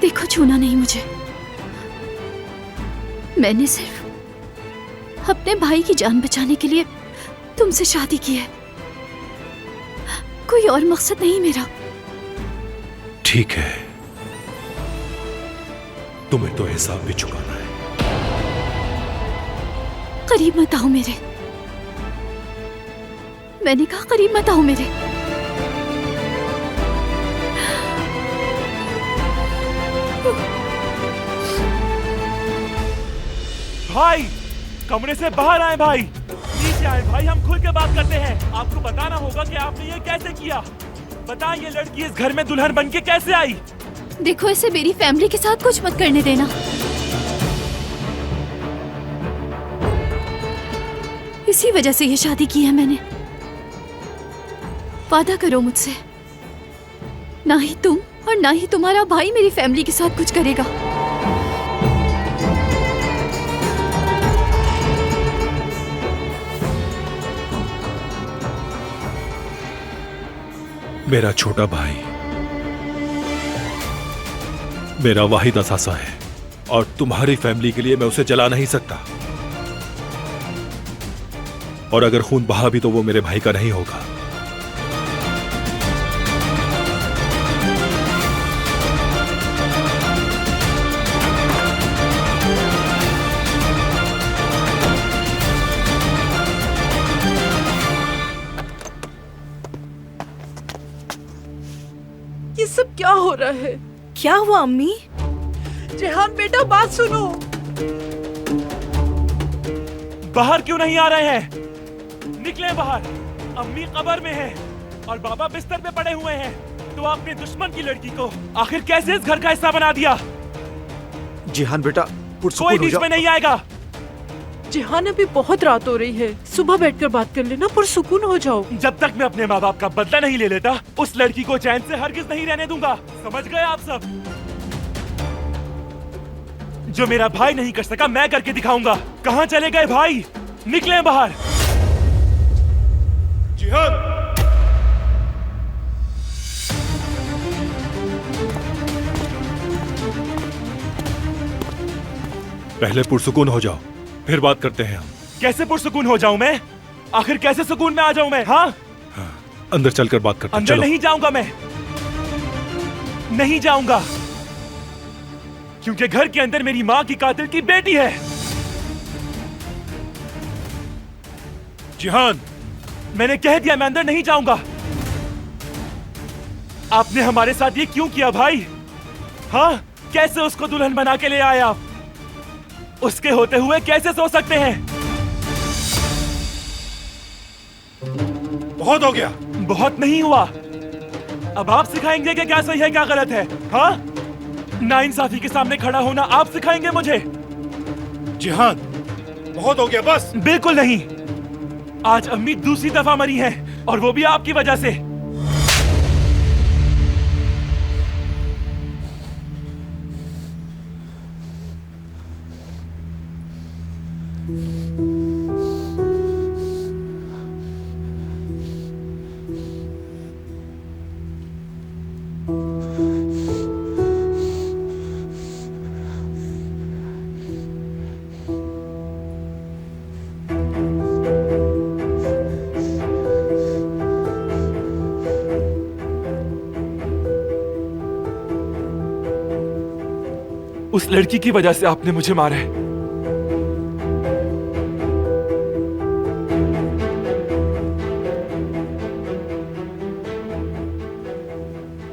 देखो, छूना नहीं मुझे। मैंने सिर्फ अपने भाई की जान बचाने के लिए तुमसे शादी की है, कोई और मकसद नहीं मेरा। ठीक है, तुम्हें तो हिसाब भी चुकाना है। करीब मत आओ मेरे, मैंने कहा करीब मत आओ मेरे। भाई, कमरे से बाहर आए भाई, नीचे आए भाई, हम खुल के बात करते हैं। आपको बताना होगा कि आपने ये कैसे किया। बताएं, ये लड़की इस घर में दुल्हन बन के कैसे आई? देखो, इसे मेरी फैमिली के साथ कुछ मत करने देना। इसी वजह से ये शादी की है मैंने। वादा करो मुझसे, ना ही तुम और ना ही तुम्हारा भाई मेरी फैमिली के साथ कुछ करेगा। मेरा छोटा भाई मेरा वाहिद असासा है और तुम्हारी फैमिली के लिए मैं उसे जला नहीं सकता। और अगर खून बहा भी तो वो मेरे भाई का नहीं होगा। ये सब क्या हो रहा है? क्या हुआ अम्मी? जेहान बेटा, बात सुनो। बाहर क्यों नहीं आ रहे हैं? निकले बाहर। अम्मी कब्र में है और बाबा बिस्तर पे पड़े हुए हैं। तो आपने दुश्मन की लड़की को आखिर कैसे इस घर का हिस्सा बना दिया? जेहान बेटा, कोई बीच में नहीं आएगा। जेहान, अभी बहुत रात हो रही है, सुबह बैठकर बात कर लेना, पुरसुकून हो जाओ। जब तक मैं अपने माँ बाप का बदला नहीं ले लेता, उस लड़की को चैन से हरगिज नहीं रहने दूंगा। समझ गए आप सब? जो मेरा भाई नहीं कर सका, मैं करके दिखाऊंगा। कहाँ चले गए भाई? निकले बाहर। जिहान, पहले पुरसुकून हो जाओ, फिर बात करते हैं हम। कैसे पुरसुकून हो जाऊं मैं? आखिर कैसे सुकून में आ जाऊं मैं? हाँ, अंदर चलकर बात करते हैं। अंदर चलो। नहीं जाऊंगा मैं, नहीं जाऊंगा, क्योंकि घर के अंदर मेरी माँ की कातिल की बेटी है। जिहान, मैंने कह दिया, मैं अंदर नहीं जाऊंगा। आपने हमारे साथ ये क्यों किया भाई? हाँ, कैसे उसको दुल्हन बना के ले आए आप? उसके होते हुए कैसे सो सकते हैं? बहुत हो गया। बहुत नहीं हुआ। अब आप सिखाएंगे कि क्या सही है क्या गलत है? हाँ, नाइंसाफी के सामने खड़ा होना आप सिखाएंगे मुझे? जिहान, बहुत हो गया, बस। बिल्कुल नहीं। आज अम्मी दूसरी दफा मरी हैं और वो भी आपकी वजह से। उस लड़की की वजह से आपने मुझे मारा है।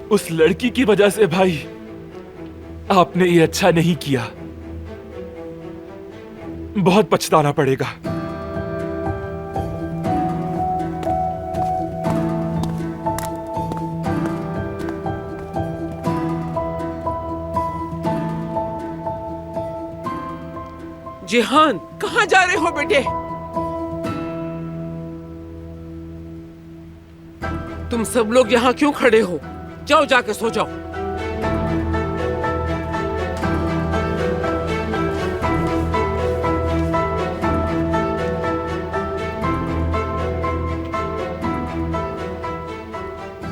उस लड़की की वजह से भाई, आपने ये अच्छा नहीं किया। बहुत पछताना पड़ेगा। जेहान, कहाँ जा रहे हो बेटे? तुम सब लोग यहाँ क्यों खड़े हो? जाओ, जाके सो जाओ।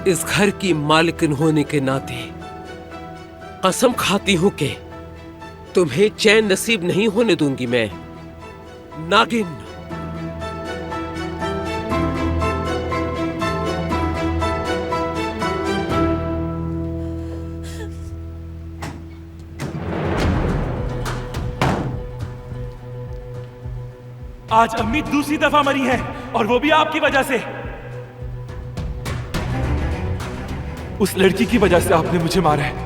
इस घर की मालिकिन होने के नाते कसम खाती हूं कि तुम्हें चैन नसीब नहीं होने दूंगी मैं, नागिन। आज अम्मी दूसरी दफा मरी है और वो भी आपकी वजह से। उस लड़की की वजह से आपने मुझे मारा है।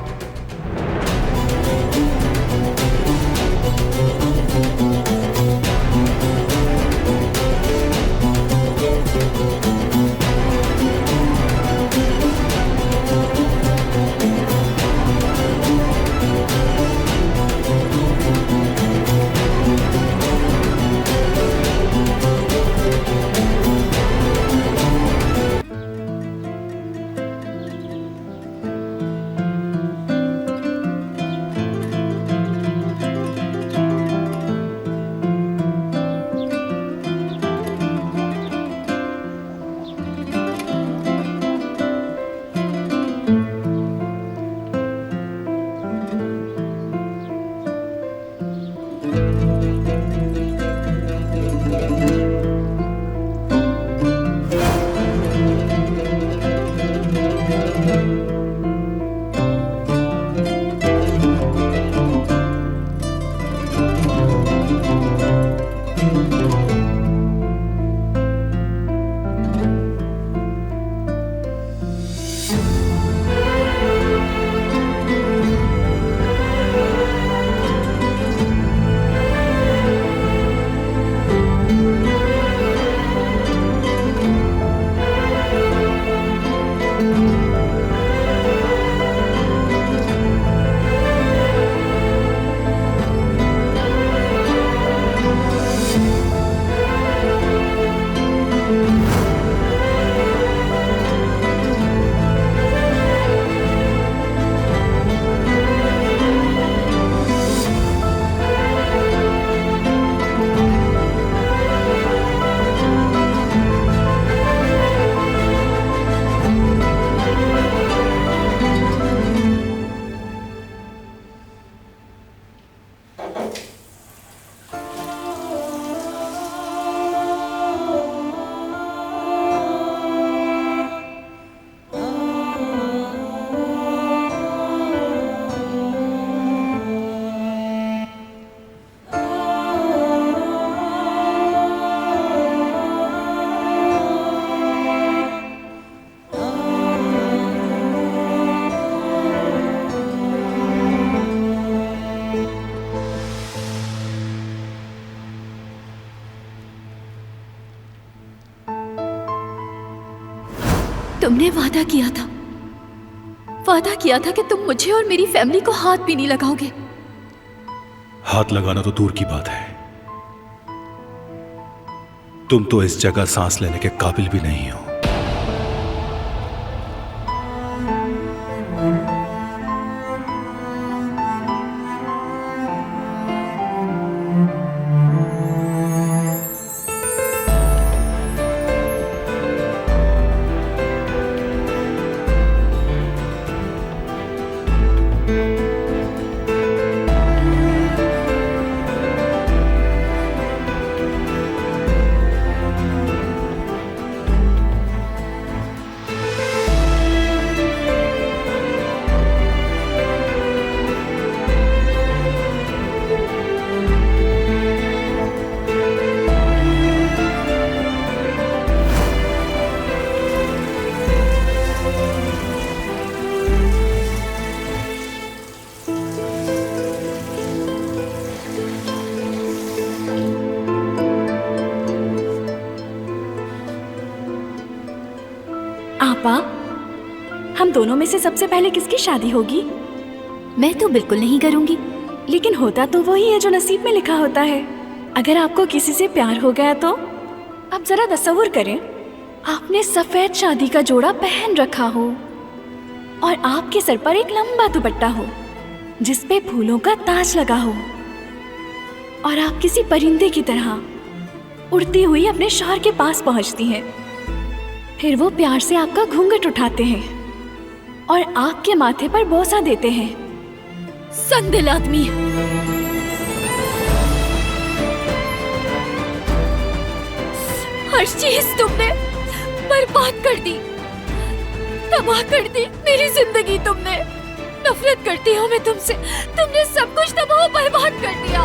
तुमने वादा किया था कि तुम मुझे और मेरी फैमिली को हाथ भी नहीं लगाओगे। हाथ लगाना तो दूर की बात है, तुम तो इस जगह सांस लेने के काबिल भी नहीं हो। आपा, हम दोनों में से सबसे पहले किसकी शादी होगी? मैं तो बिल्कुल नहीं करूंगी। लेकिन होता तो वही है जो नसीब में लिखा होता है। अगर आपको किसी से प्यार हो गया तो आप जरा तसव्वुर करें, आपने सफेद शादी का जोड़ा पहन रखा हो और आपके सर पर एक लंबा दुपट्टा हो जिस पे फूलों का ताज लगा हो, और आप किसी परिंदे की तरह उड़ती हुई अपने शौहर के पास पहुंचती हैं। फिर वो प्यार से आपका घूंघट उठाते हैं और आपके माथे पर बोसा देते हैं संदिल आदमी। हर चीज तुमने बर्बाद कर दी, तबाह कर दी मेरी जिंदगी तुमने। नफरत करती हूँ मैं तुमसे, तुमने सब कुछ तबाह बर्बाद कर दिया।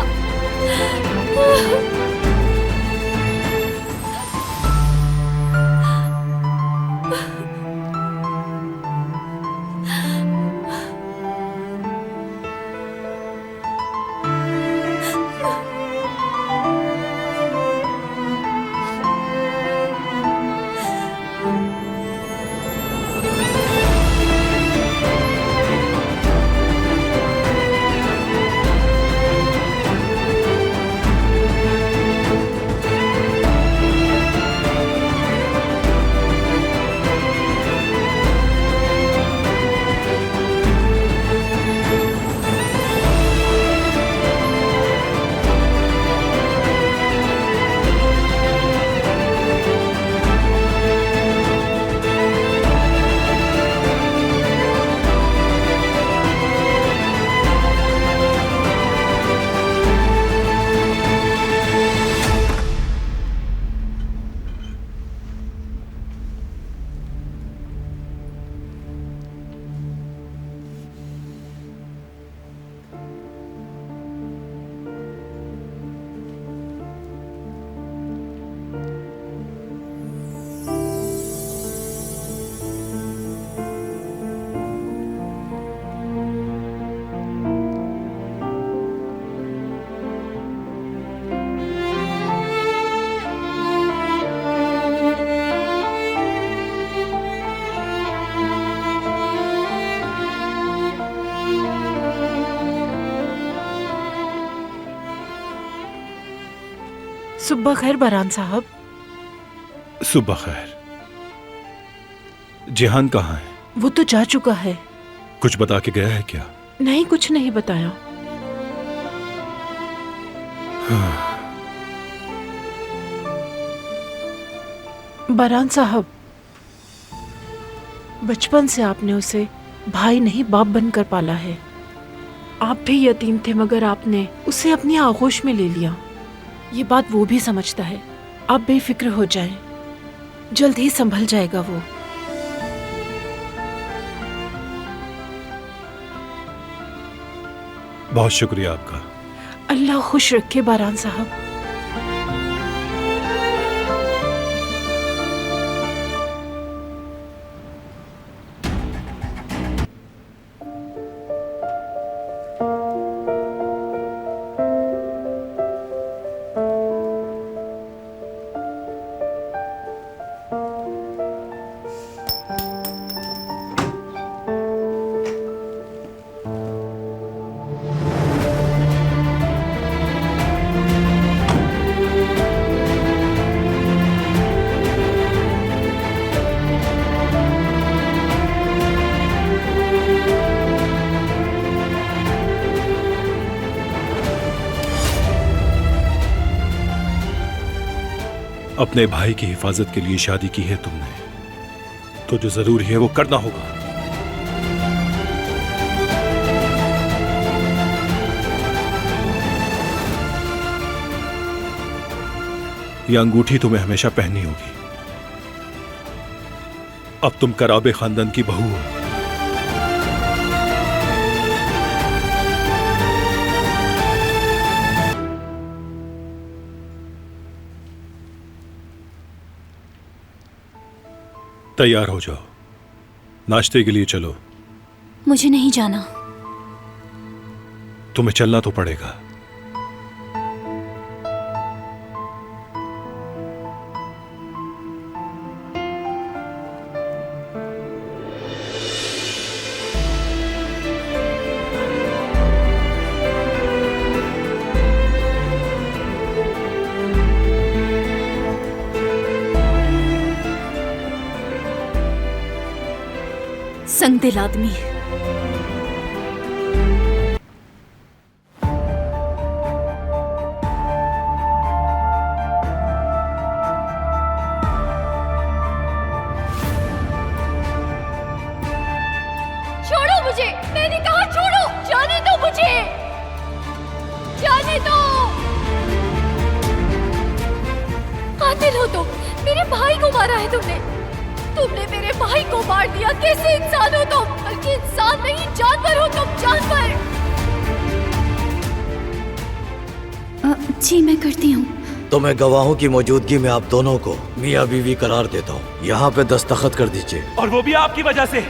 सुबह खैर बरहान साहब। सुबह खैर। जिहान कहाँ है? वो तो जा चुका है। कुछ बता के गया है क्या? नहीं, कुछ नहीं बताया। बरहान साहब, बचपन से आपने उसे भाई नहीं बाप बनकर पाला है। आप भी यतीम थे मगर आपने उसे अपनी आगोश में ले लिया। ये बात वो भी समझता है। आप बेफिक्र हो जाएं, जल्द ही संभल जाएगा वो। बहुत शुक्रिया आपका। अल्लाह खुश रखे बरहान साहब। अपने भाई की हिफाजत के लिए शादी की है तुमने, तो जो जरूरी है वो करना होगा। यह अंगूठी तुम्हें हमेशा पहननी होगी। अब तुम कराबे खानदान की बहू हो। तैयार हो जाओ, नाश्ते के लिए चलो। मुझे नहीं जाना। तुम्हें चलना तो पड़ेगा। संदिल आदमी। छोड़ो मुझे, मैंने कहा छोड़ो, जाने दो मुझे। मारा है तुमने? तुमने मेरे भाई को मार दिया। कैसे इंसान हो तुम? बल्कि इंसान नहीं, जानवर हो तुम, जानवर। जी मैं करती हूँ। तो मैं गवाहों की मौजूदगी में आप दोनों को मियाँ बीवी करार देता हूँ। यहाँ पे दस्तखत कर दीजिए। और वो भी आपकी वजह से।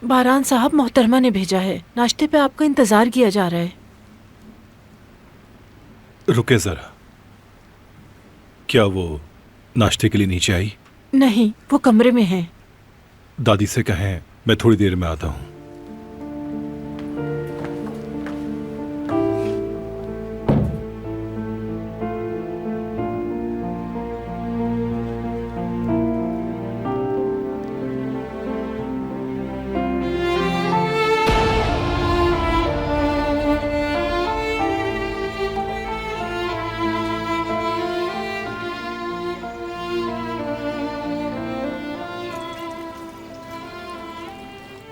बारान साहब, मोहतरमा ने भेजा है। नाश्ते पे आपका इंतजार किया जा रहा है। रुके जरा, क्या वो नाश्ते के लिए नीचे आई? नहीं, वो कमरे में है। दादी से कहें मैं थोड़ी देर में आता हूँ।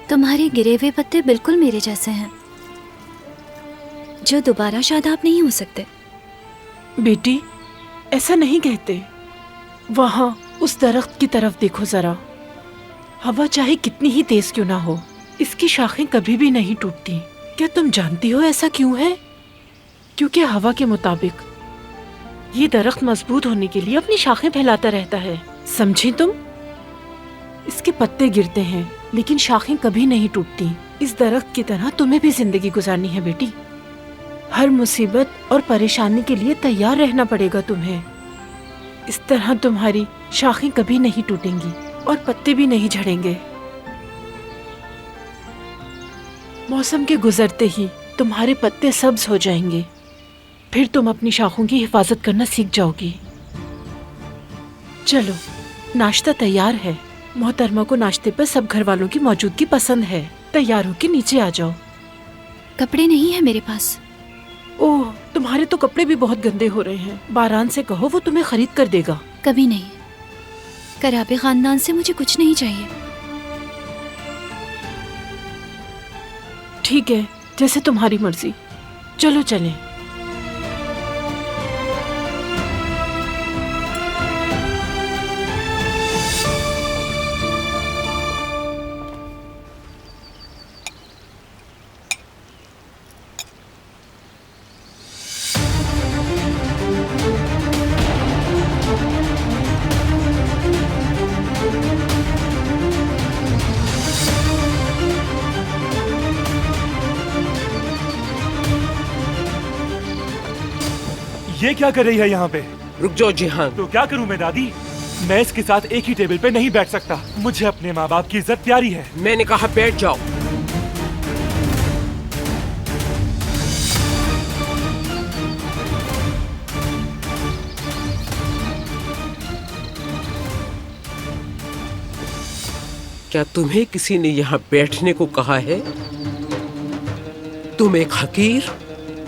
तुम्हारे गिरे हुए पत्ते बिल्कुल मेरे जैसे हैं, जो दोबारा शादाब नहीं हो सकते। बेटी, ऐसा नहीं कहते। वहाँ उस दरख्त की तरफ देखो जरा। हवा चाहे कितनी ही तेज क्यों ना हो, इसकी शाखें कभी भी नहीं टूटती। क्या तुम जानती हो ऐसा क्यों है? क्योंकि हवा के मुताबिक ये दरख्त मजबूत होने के लिए अपनी शाखें फैलाता रहता है। समझी तुम? इसके पत्ते गिरते हैं लेकिन शाखें कभी नहीं टूटती। इस दरख्त की तरह तुम्हें भी जिंदगी गुजारनी है बेटी। हर मुसीबत और परेशानी के लिए तैयार रहना पड़ेगा तुम्हें। इस तरह तुम्हारी शाखें कभी नहीं टूटेंगी और पत्ते भी नहीं झड़ेंगे। मौसम के गुजरते ही तुम्हारे पत्ते सब्ज हो जाएंगे। फिर तुम अपनी शाखों की हिफाजत करना सीख जाओगी। चलो, नाश्ता तैयार है। मोहतरमा को नाश्ते पर सब घर वालों की मौजूदगी पसंद है। तैयार होकर नीचे आ जाओ। कपड़े नहीं है मेरे पास। ओह, तुम्हारे तो कपड़े भी बहुत गंदे हो रहे हैं। बारान से कहो, वो तुम्हें खरीद कर देगा। कभी नहीं। कराबे खानदान से मुझे कुछ नहीं चाहिए। ठीक है, जैसे तुम्हारी मर्जी। चलो चलें। ये क्या कर रही है यहाँ पे? रुक जाओ जिहान। तो क्या करूँ मैं दादी? मैं इसके साथ एक ही टेबल पे नहीं बैठ सकता। मुझे अपने माँ बाप की इज्जत प्यारी है। मैंने कहा बैठ जाओ। क्या तुम्हें किसी ने यहाँ बैठने को कहा है? तुम एक हकीर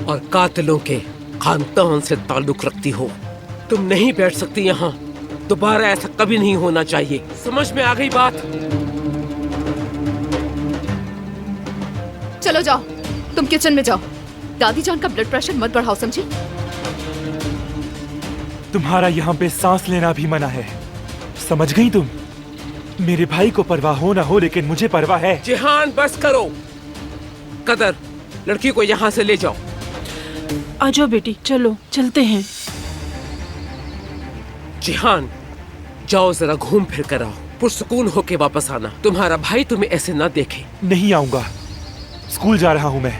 और कातिलों के खानदान से ताल्लुक रखती हो। तुम नहीं बैठ सकती यहाँ। दोबारा ऐसा कभी नहीं होना चाहिए। समझ में आ गई बात? चलो जाओ, तुम किचन में जाओ। दादी जान का ब्लड प्रेशर मत बढ़ाओ, समझी? तुम्हारा यहाँ पे सांस लेना भी मना है, समझ गई तुम? मेरे भाई को परवाह हो ना हो, लेकिन मुझे परवाह है। जिहान, बस करो। कदर, लड़की को यहाँ से ले जाओ। आ जाओ बेटी, चलो चलते हैं। जिहान, जाओ जरा घूम फिर कर आओ। पुरसुकून होके वापस आना। तुम्हारा भाई तुम्हें ऐसे ना देखे। नहीं आऊंगा, स्कूल जा रहा हूँ मैं।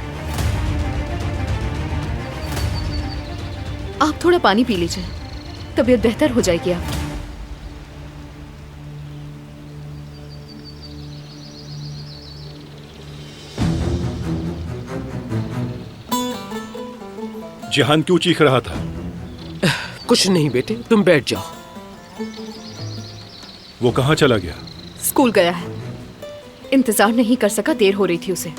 आप थोड़ा पानी पी लीजिए, तबीयत बेहतर हो जाएगी आपकी। जिहान क्यों चीख रहा था? कुछ नहीं बेटे, तुम बैठ जाओ। वो कहाँ चला गया? स्कूल गया है। इंतजार नहीं कर सका, देर हो रही थी उसे।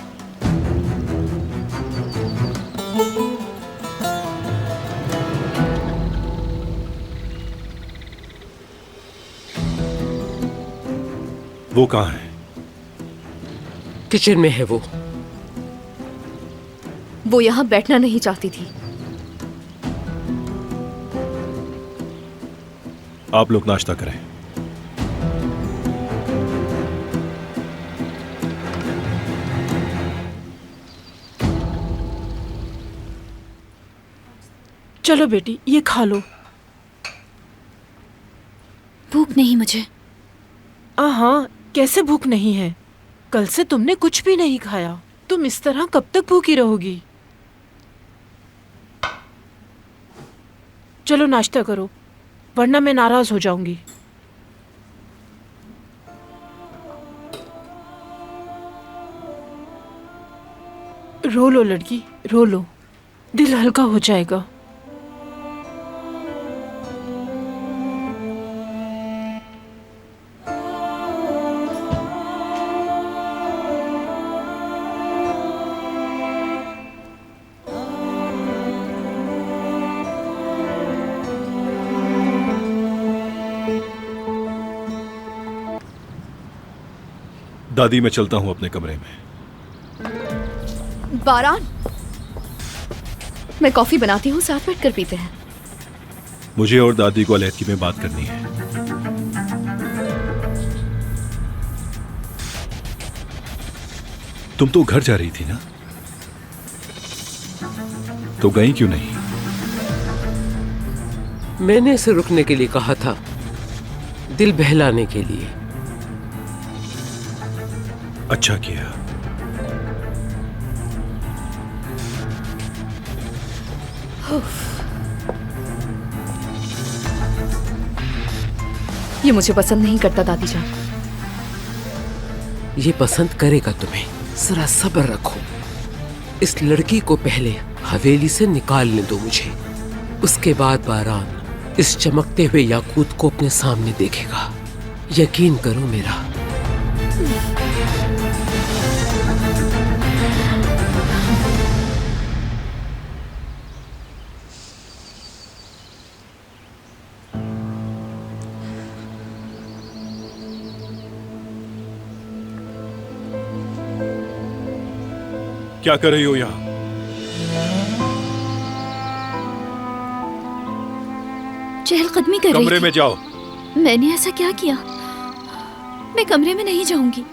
वो कहाँ है? किचन में है वो। यहाँ बैठना नहीं चाहती थी। आप लोग नाश्ता करें। चलो बेटी, ये खा लो। भूख नहीं मुझे। हाँ, कैसे भूख नहीं है? कल से तुमने कुछ भी नहीं खाया। तुम इस तरह कब तक भूखी रहोगी? चलो नाश्ता करो, वरना मैं नाराज हो जाऊंगी। रो लो लड़की, रो लो, दिल हल्का हो जाएगा। दादी, मैं चलता हूं अपने कमरे में। बारान, मैं कॉफी बनाती हूँ, साथ बैठकर पीते हैं। मुझे और दादी को अलहदगी में बात करनी है। तुम तो घर जा रही थी ना, तो गई क्यों नहीं? मैंने इसे रुकने के लिए कहा था, दिल बहलाने के लिए। अच्छा किया। ये मुझे पसंद नहीं करता दादी जान। ये पसंद करेगा तुम्हें, जरा सब्र रखो। इस लड़की को पहले हवेली से निकालने दो मुझे, उसके बाद बारान इस चमकते हुए याकूत को अपने सामने देखेगा। यकीन करो मेरा। क्या कर रही हो यहां? चहलकदमी कर रही कमरे थी। में जाओ। मैंने ऐसा क्या किया? मैं कमरे में नहीं जाऊंगी,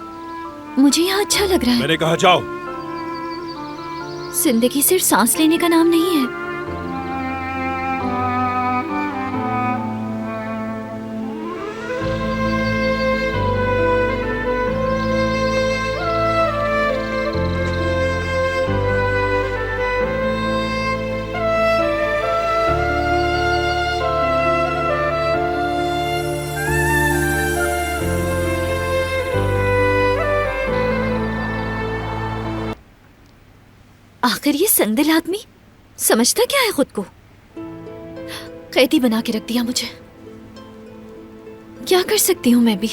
मुझे यहाँ अच्छा लग रहा है। मैंने कहा जाओ। जिंदगी सिर्फ सांस लेने का नाम नहीं है। आखिर ये संदिल आदमी समझता क्या है खुद को? कैदी बना के रख दिया मुझे। क्या कर सकती हूँ मैं भी?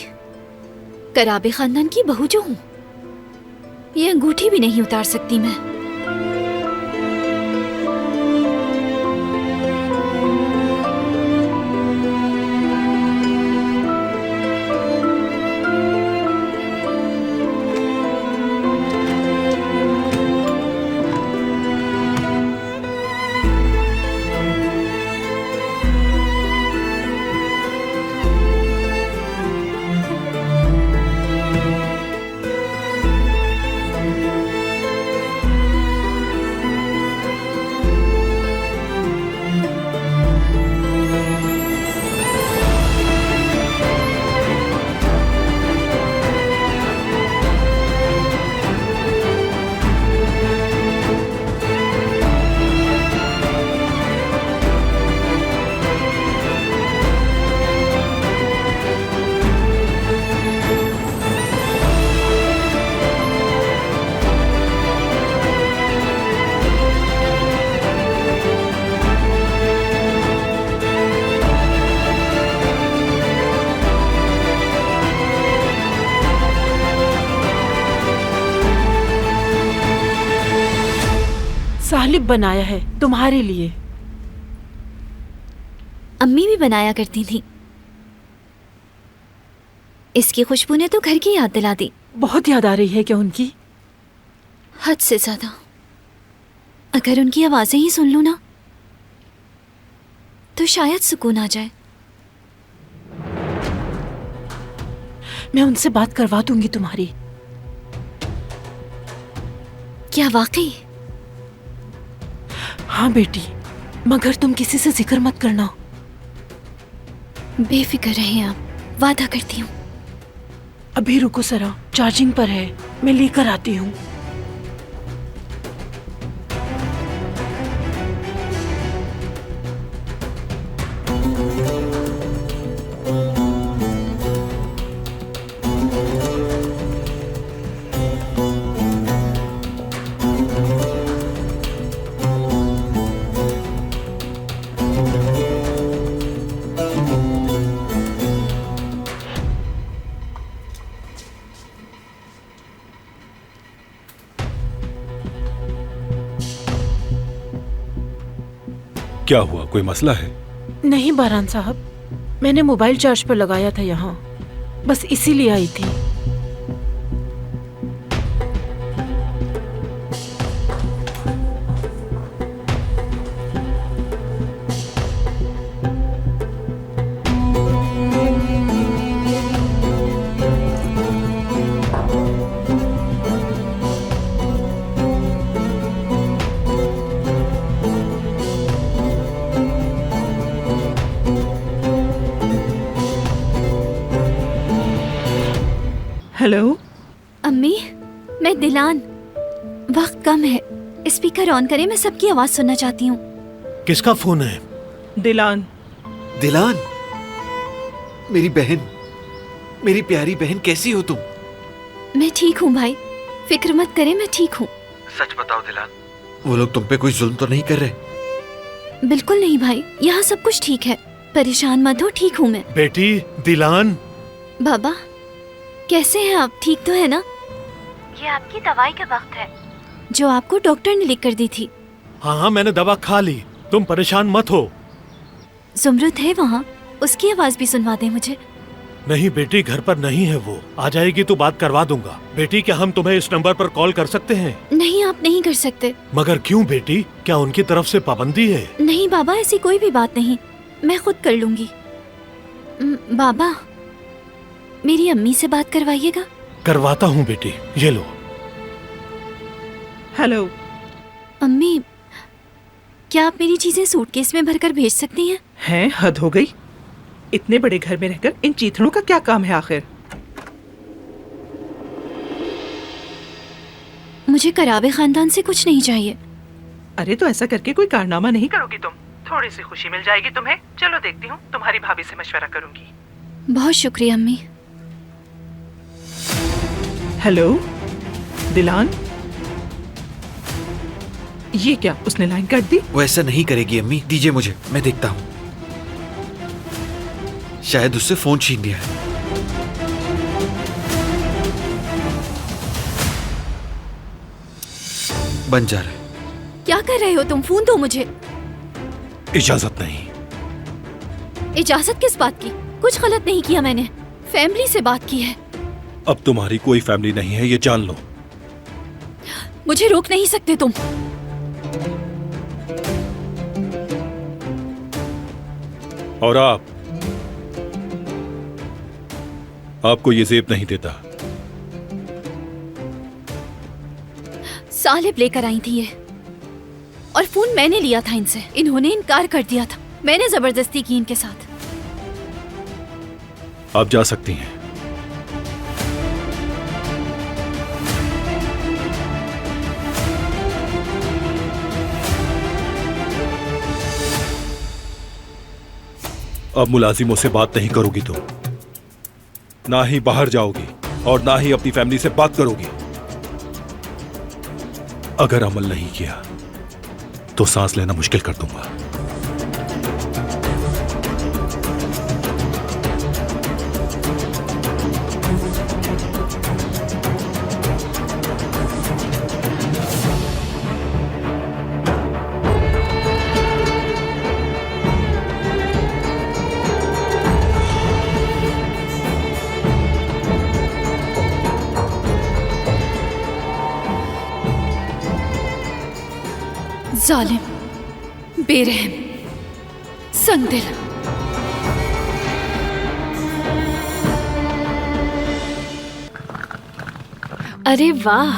कराबे खानदान की बहू जो हूँ, ये अंगूठी भी नहीं उतार सकती मैं। सालिब बनाया है तुम्हारे लिए। अम्मी भी बनाया करती थी। इसकी खुशबू ने तो घर की याद दिला दी। बहुत याद आ रही है क्या उनकी? हद से ज्यादा। अगर उनकी आवाजें ही सुन लूं ना तो शायद सुकून आ जाए। मैं उनसे बात करवा दूंगी तुम्हारी। क्या वाकई? हाँ बेटी, मगर तुम किसी से जिक्र मत करना। बेफिक्र रहे आप, वादा करती हूँ। अभी रुको जरा, चार्जिंग पर है, मैं लेकर आती हूँ। क्या हुआ, कोई मसला है? नहीं बारान साहब, मैंने मोबाइल चार्ज पर लगाया था यहाँ, बस इसीलिए आई थी। हेलो अम्मी, मैं दिलान। वक्त कम है, स्पीकर ऑन करें, मैं सबकी आवाज सुनना चाहती हूँ। किसका फोन है? दिलान। दिलान, मेरी बहन, मेरी प्यारी बहन, कैसी हो तुम? मैं ठीक हूँ भाई, फिक्र मत करें, मैं ठीक हूँ। सच बताओ दिलान, वो लोग तुम पे कोई जुल्म तो नहीं कर रहे? बिल्कुल नहीं भाई, यहाँ सब कुछ ठीक है, परेशान मत हो, ठीक हूँ मैं। बेटी दिलान। बाबा कैसे हैं आप, ठीक तो है ना? ये आपकी दवाई का वक्त है जो आपको डॉक्टर ने लिख कर दी थी। हाँ हाँ, मैंने दवा खा ली, तुम परेशान मत हो। जुमरुद है वहाँ, उसकी आवाज भी सुनवा दे मुझे। नहीं बेटी, घर पर नहीं है वो, आ जाएगी तो बात करवा दूंगा। बेटी क्या हम तुम्हें इस नंबर पर कॉल कर सकते हैं? नहीं, आप नहीं कर सकते। मगर क्यों बेटी, क्या उनकी तरफ से पाबंदी है? नहीं बाबा, ऐसी कोई भी बात नहीं, मैं खुद कर लूंगी। बाबा मेरी अम्मी से बात करवाइएगा। करवाता हूँ बेटी, ये लो। हेलो अम्मी, क्या आप मेरी चीजें सूटकेस में भरकर भेज सकती हैं? हैं, हद हो गई। इतने बड़े घर में रहकर इन चीथड़ों का क्या काम है आखिर? मुझे करावे खानदान से कुछ नहीं चाहिए। अरे तो ऐसा करके कोई कारनामा नहीं करोगी तुम, थोड़ी सी खुशी मिल जाएगी तुम्हें। चलो देखती हूँ, तुम्हारी भाभी से मशवरा करूंगी। बहुत शुक्रिया अम्मी। हेलो दिलान, ये क्या, उसने लाइन काट दी? वो ऐसा नहीं करेगी अम्मी, दीजिए मुझे, मैं देखता हूँ। शायद उससे फोन छीन लिया है। बन जा रहा है। क्या कर रहे हो तुम, फोन दो मुझे। इजाजत नहीं। इजाजत किस बात की? कुछ गलत नहीं किया मैंने, फैमिली से बात की है। अब तुम्हारी कोई फैमिली नहीं है, ये जान लो। मुझे रोक नहीं सकते तुम। और आपको ये जेब नहीं देता। सालिब लेकर आई थी ये, और फोन मैंने लिया था इनसे, इन्होंने इनकार कर दिया था, मैंने जबरदस्ती की इनके साथ। आप जा सकती हैं। अब मुलाजिमों से बात नहीं करोगी तुम, ना ही बाहर जाओगी और ना ही अपनी फैमिली से बात करोगी। अगर अमल नहीं किया तो सांस लेना मुश्किल कर दूंगा। जालिम, बेरहम, संगदिल। अरे वाह,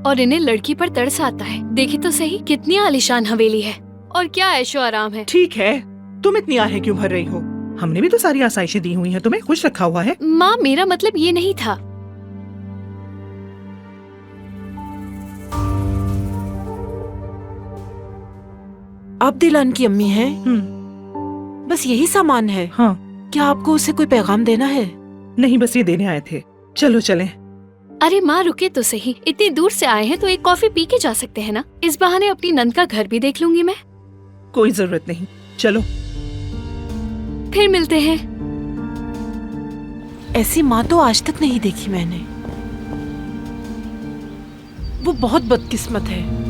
और इन्हें लड़की पर तरस आता है। देखी तो सही कितनी आलीशान हवेली है और क्या ऐशो आराम है। ठीक है, तुम इतनी आहें क्यों भर रही हो? हमने भी तो सारी आसाइशें दी हुई हैं, तुम्हें खुश रखा हुआ है। माँ, मेरा मतलब ये नहीं था। आप दिलान की अम्मी हैं? बस यही सामान है? हाँ। क्या आपको उसे कोई पैगाम देना है? नहीं, बस ये देने आए थे। चलो चलें। अरे माँ, रुके तो सही। इतनी दूर से आए हैं तो एक कॉफी पी के जा सकते हैं ना। इस बहाने अपनी नंद का घर भी देख लूंगी मैं। कोई जरूरत नहीं, चलो। फिर मिलते हैं। ऐसी माँ तो आज तक नहीं देखी मैंने। वो बहुत बदकिस्मत है।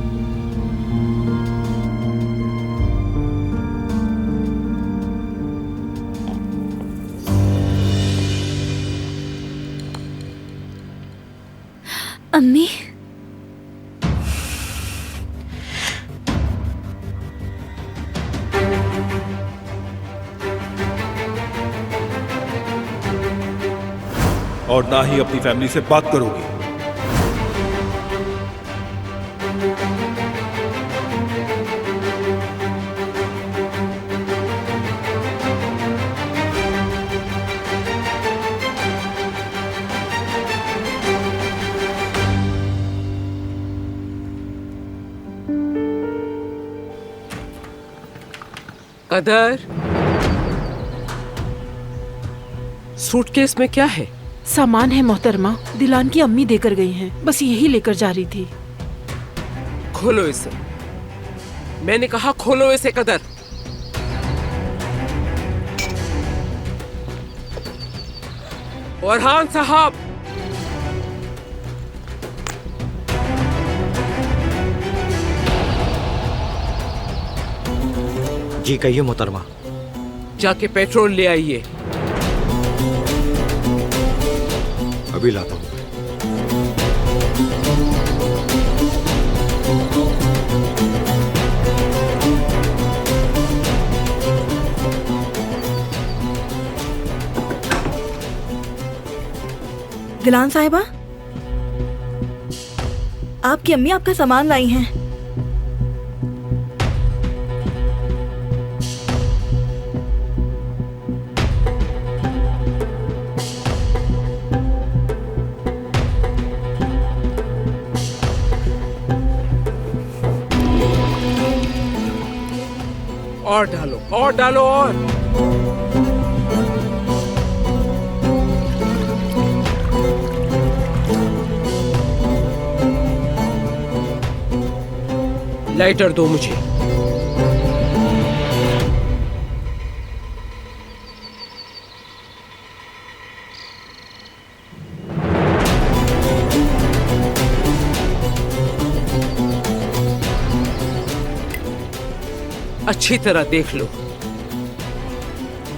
अम्मी, और ना ही अपनी फैमिली से बात करोगी। कदर, सूटकेस में क्या है? सामान है मोहतरमा, दिलान की अम्मी देकर गई हैं। बस यही लेकर जा रही थी। खोलो इसे। मैंने कहा खोलो इसे कदर। फरहान साहब, जी कहिए मोहतरमा। जाके पेट्रोल ले आइए। अभी लाता हूँ। दिलान साहिबा, आपकी अम्मी आपका सामान लाई हैं। और डालो, और डालो, और लाइटर दो मुझे। अच्छी तरह देख लो,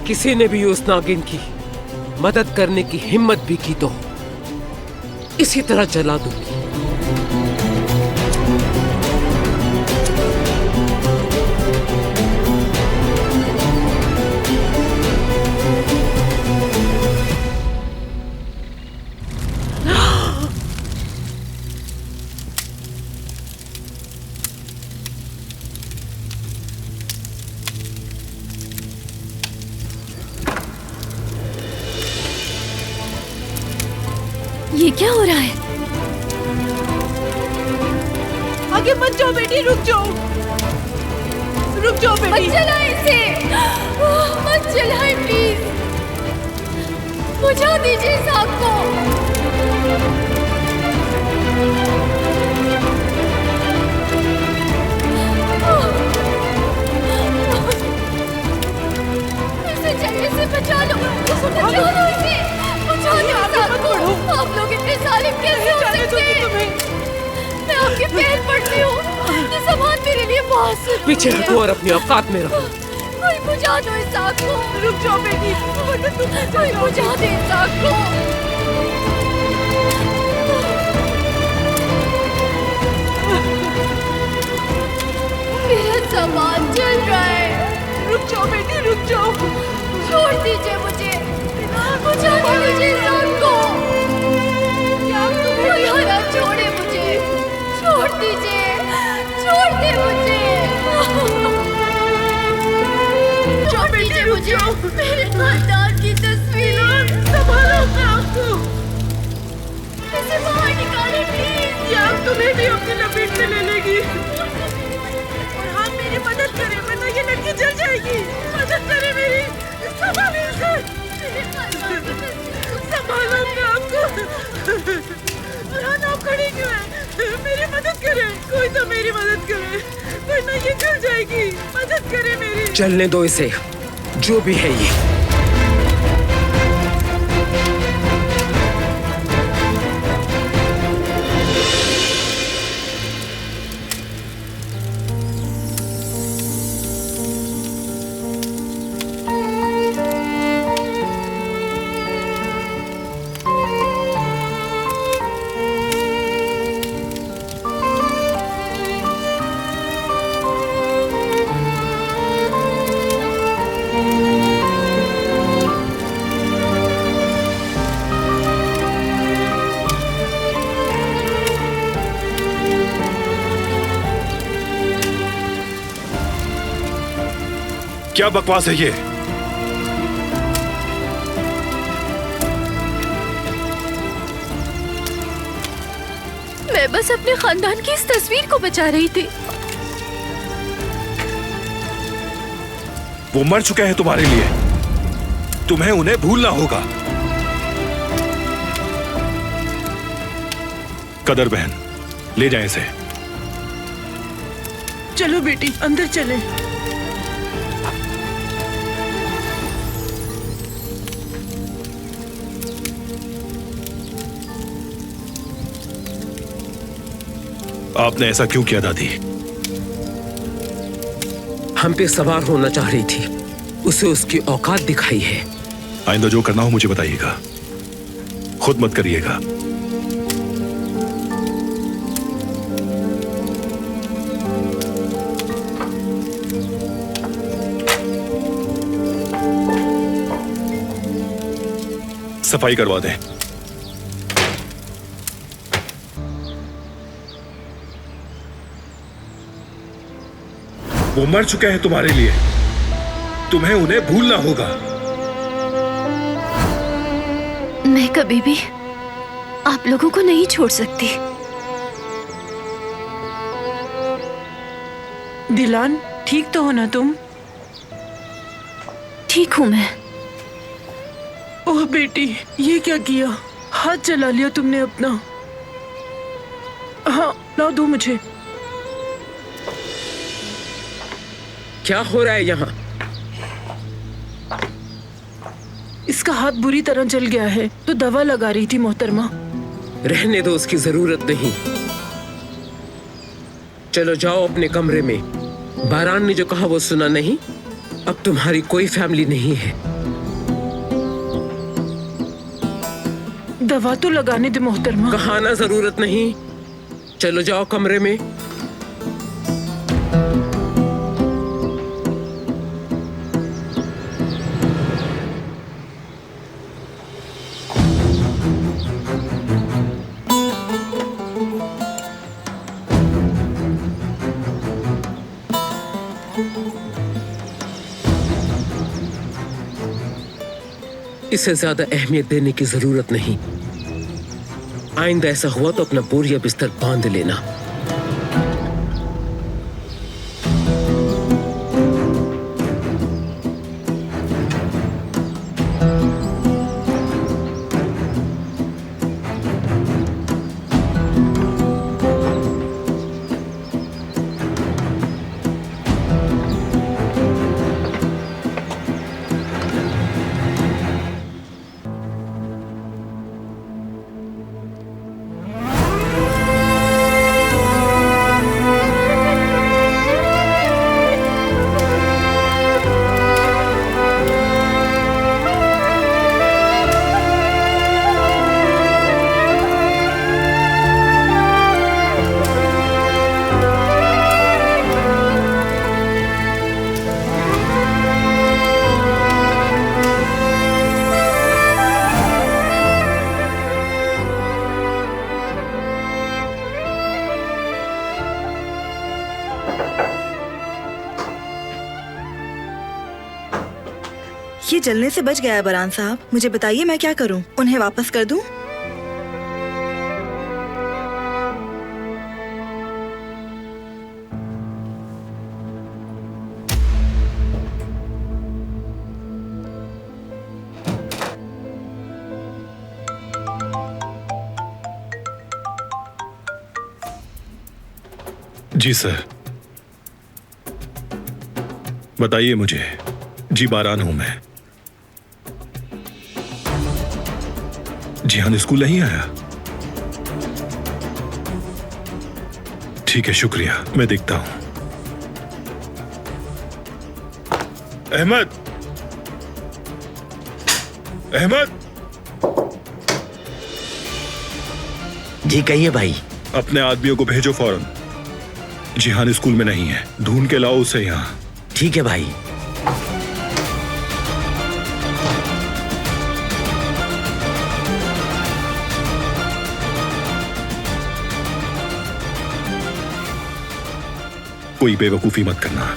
किसी ने भी उस नागिन की मदद करने की हिम्मत भी की तो इसी तरह जला दूंगी। ये क्या हो रहा है? आगे मत जाओ बेटी, रुक जाओ, रुक जाओ बेटी। मत जलाएं इसे, मत जलाएं प्लीज, बुझा दीजिए इस आग को। इसे जलने से बचा लो, बचा लो इसे, बचा लो इस आग को। आप लोग इतने जालिम कैसे हो सकते हैं? मैं आपके पैर पड़ती हूँ, ये सामान मेरे लिए बहुत सुन। पीछे हटो और अपनी औकात में रहो। कोई बुझा दो इस आग को। रुक जाओ बेटी, कोई बुझा दे इस आग को। सामान जल रहा है। रुक जाओ बेटी, रुक जाओ। छोड़ दीजिए मुझे, बुझा दीजिए सबको। कोई हरा छोड़े मुझे, छोड़ दीजिए, छोड़ दे मुझे, छोड़ दीजिए मुझे। मेरे खानदान की तस्वीर संभालो अपने आप को। इसे बाहर निकालें प्लीज। ये आग तुम्हें भी अपनी लपेट में ले लेगी। और हाँ, मेरी मदद करें वरना ये लड़की जल जाएगी। मदद करें मेरी, संभालो इसे, संभालो अपने आप को। और हाँ, आप खड़ी क्यों हैं? मेरी मदद करें, कोई तो मेरी मदद करे वरना ये जल जाएगी। मदद करें मेरी। चलने दो इसे, जो भी है ये। क्या बकवास है ये? मैं बस अपने खानदान की इस तस्वीर को बचा रही थी। वो मर चुके हैं तुम्हारे लिए, तुम्हें उन्हें भूलना होगा। कदर बहन, ले जाएं इसे। चलो बेटी, अंदर चले। आपने ऐसा क्यों किया दादी? हम पे सवार होना चाह रही थी, उसे उसकी औकात दिखाई है। आइंदा जो करना हो मुझे बताइएगा, खुद मत करिएगा। सफाई करवा दें। वो मर चुके हैं तुम्हारे लिए, तुम्हें उन्हें भूलना होगा। मैं कभी भी आप लोगों को नहीं छोड़ सकती। दिलान, ठीक तो हो ना तुम? ठीक हूं मैं। ओह बेटी, ये क्या किया? हाथ जला लिया तुमने अपना। हाँ, लाओ दो मुझे। क्या हो रहा है यहाँ? इसका हाथ बुरी तरह जल गया है तो दवा लगा रही थी मोहतरमा। रहने दो, उसकी जरूरत नहीं। चलो जाओ अपने कमरे में। बारान ने जो कहा वो सुना नहीं? अब तुम्हारी कोई फैमिली नहीं है। दवा तो लगाने दे मोहतरमा। कहाना जरूरत नहीं, चलो जाओ कमरे में। इसे ज्यादा अहमियत देने की जरूरत नहीं। आइंदा ऐसा हुआ तो अपना बोरिया बिस्तर बांध लेना। ये जलने से बच गया है बरान साहब। मुझे बताइए मैं क्या करूं? उन्हें वापस कर दूं? जी सर, बताइए मुझे। जी बारान हूं मैं। जिहान स्कूल नहीं आया? ठीक है, शुक्रिया, मैं देखता हूं। अहमद, अहमद। जी कहिए भाई। अपने आदमियों को भेजो फौरन। जिहान स्कूल में नहीं है, ढूंढ के लाओ उसे यहाँ। ठीक है भाई। कोई बेवकूफी मत करना।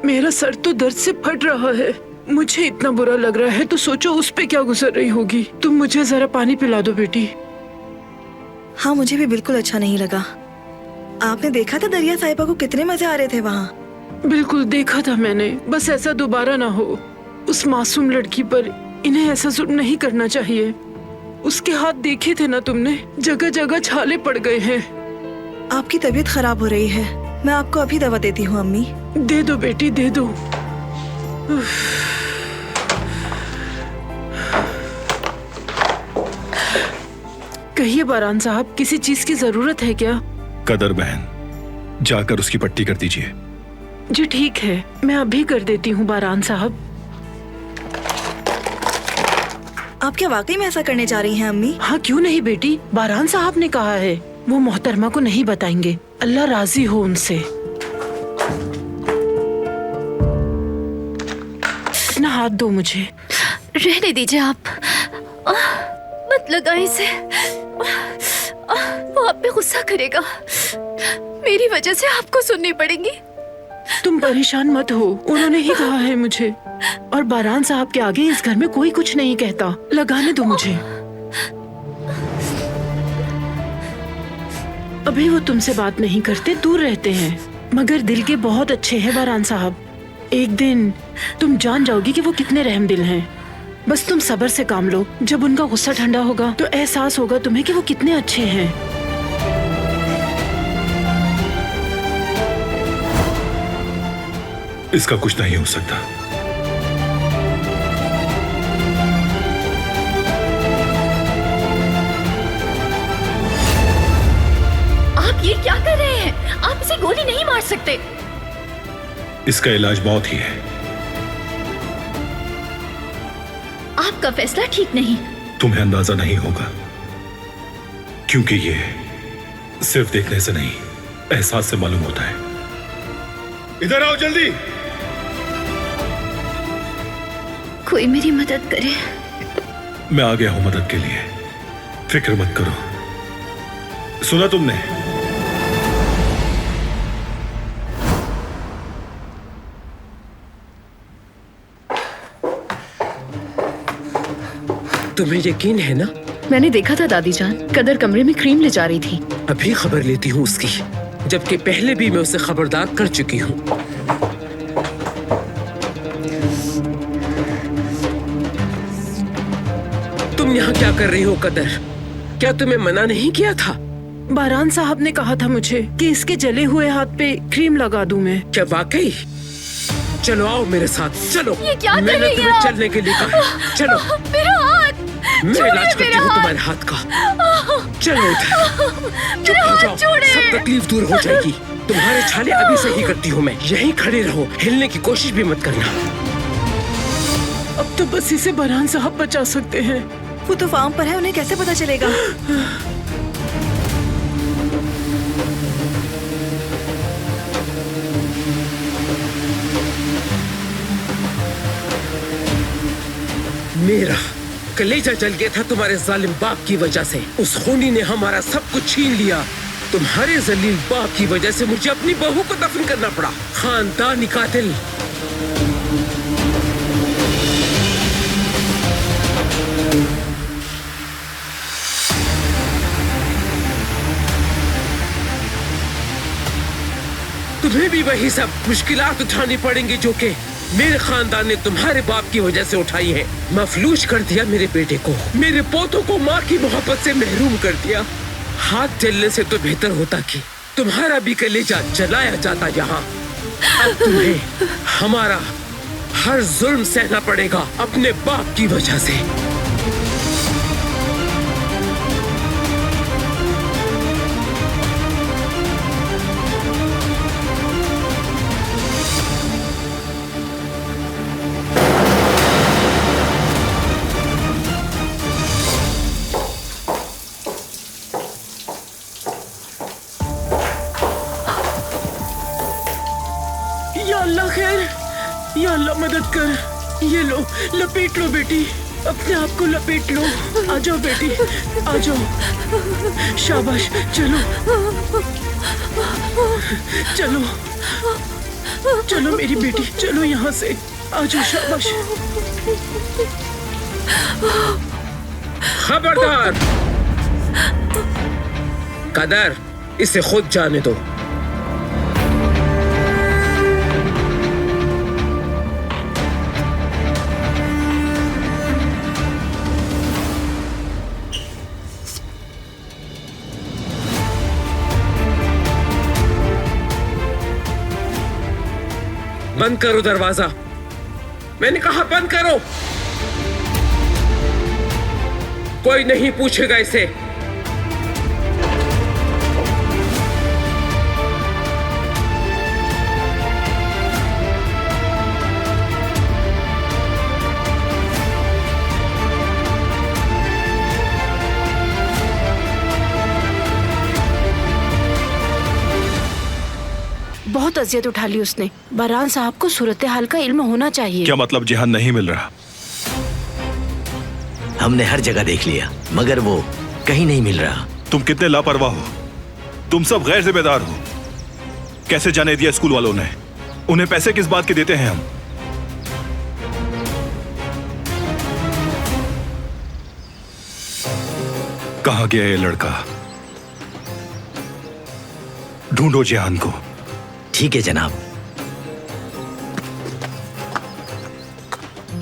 मेरा सर तो दर्द से फट रहा है। मुझे इतना बुरा लग रहा है तो सोचो उस पे क्या गुजर रही होगी। तुम मुझे जरा पानी पिला दो बेटी। हाँ, मुझे भी बिल्कुल अच्छा नहीं लगा। आपने देखा था दरिया साहिबा को कितने मजे आ रहे थे वहाँ? बिल्कुल देखा था मैंने। बस ऐसा दोबारा ना हो। उस मासूम लड़की पर इन्हें ऐसा जुल्म नहीं करना चाहिए। उसके हाथ देखे थे ना तुमने, जगह जगह छाले पड़ गए हैं। आपकी तबीयत खराब हो रही है, मैं आपको अभी दवा देती हूँ अम्मी। दे दो बेटी, दे दो। कहिए बारान साहब, किसी चीज की जरूरत है क्या? कदर बहन, जाकर उसकी पट्टी कर दीजिए। जी ठीक है, मैं अभी कर देती हूँ बारान साहब। आप क्या वाकई में ऐसा करने जा रही हैं अम्मी? हाँ क्यों नहीं बेटी, बारान साहब ने कहा है। वो मोहतरमा को नहीं बताएंगे। अल्लाह राजी हो उनसे। अपना हाथ दो मुझे। रहने दीजिए आप, मत लगाएं इसे। वो आप पे गुस्सा करेगा। मेरी वजह से आपको सुननी पड़ेगी। तुम परेशान मत हो, उन्होंने ही कहा है मुझे। और बारान साहब के आगे इस घर में कोई कुछ नहीं कहता। लगाने दो मुझे। अभी वो तुमसे बात नहीं करते, दूर रहते हैं, मगर दिल के बहुत अच्छे हैं बारान साहब। एक दिन तुम जान जाओगी कि वो कितने रहमदिल हैं। बस तुम सब्र से काम लो। जब उनका गुस्सा ठंडा होगा तो एहसास होगा तुम्हें कि वो कितने अच्छे हैं। इसका कुछ नहीं हो सकता। आप ये क्या कर रहे हैं? सकते। इसका इलाज मौत ही है। आपका फैसला ठीक नहीं। तुम्हें अंदाजा नहीं होगा, क्योंकि ये सिर्फ देखने से नहीं, एहसास से मालूम होता है। इधर आओ जल्दी। कोई मेरी मदद करे। मैं आ गया हूं मदद के लिए, फिक्र मत करो। सुना तुमने? तुम्हें यकीन है ना? मैंने देखा था दादी जान, कदर कमरे में क्रीम ले जा रही थी। अभी खबर लेती हूँ उसकी, जबकि पहले भी मैं उसे खबरदार कर चुकी हूँ। तुम यहाँ क्या कर रही हो कदर? क्या तुम्हें मना नहीं किया था? बारान साहब ने कहा था मुझे कि इसके जले हुए हाथ पे क्रीम लगा दूं मैं। क्या वाकई? चलो आओ मेरे साथ, चलो। ये क्या कर मैंने रही तुम्हें हैं आप? चलने के लिए कहा है। चलो, मेरा हाथ मैं छोड़िए इलाज करती मेरा हूँ हाथ। तुम्हारे हाथ का। चलो इधर, चुप हो जाओ, छोड़िए। सब तकलीफ दूर हो जाएगी। तुम्हारे छाले अभी से ही करती हूँ मैं। यहीं खड़े रहो, हिलने की कोशिश भी मत करना। अब तो बस इसे बारान साहब बचा सकते हैं। वो तो फार्म पर है, उन्हें कैसे पता चलेगा? मेरा कलेजा जल गया था तुम्हारे जालिम बाप की वजह से। उस खूनी ने हमारा सब कुछ छीन लिया। तुम्हारे जलील बाप की वजह से मुझे अपनी बहू को दफन करना पड़ा। खानदानी कातिल। तुम्हें भी वही सब मुश्किलात उठानी पड़ेंगी जो कि मेरे खानदान ने तुम्हारे बाप की वजह से उठाई है। मफलूज कर दिया मेरे बेटे को, मेरे पोतों को माँ की मोहब्बत से महरूम कर दिया। हाथ जलने से तो बेहतर होता कि तुम्हारा भी कलेजा जलाया जाता यहाँ। अब तुम्हें हमारा हर जुल्म सहना पड़ेगा अपने बाप की वजह से। या अल्लाह खैर, या अल्लाह मदद कर। ये लो, लपेट लो बेटी, अपने आप को लपेट लो। आ जाओ बेटी, आ जाओ। शाबाश, चलो चलो चलो मेरी बेटी, चलो यहाँ से। आ जाओ, शाबाश। खबरदार कदर, इसे खुद जाने दो। बंद करो दरवाजा, मैंने कहा बंद करो। कोई नहीं पूछेगा इसे। बहुत अजियत उठा ली उसने। बारान साहब को सूरत हाल का इल्म होना चाहिए। क्या मतलब? जिहान नहीं मिल रहा? हमने हर जगह देख लिया, मगर वो कहीं नहीं मिल रहा। तुम कितने लापरवाह हो। तुम सब गैर जिम्मेदार हो। कैसे जाने दिया स्कूल वालों ने? उन्हें पैसे किस बात के देते हैं हम? कहाँ गया ये लड़का? ढूंढो जिहान को। ठीक है जनाब।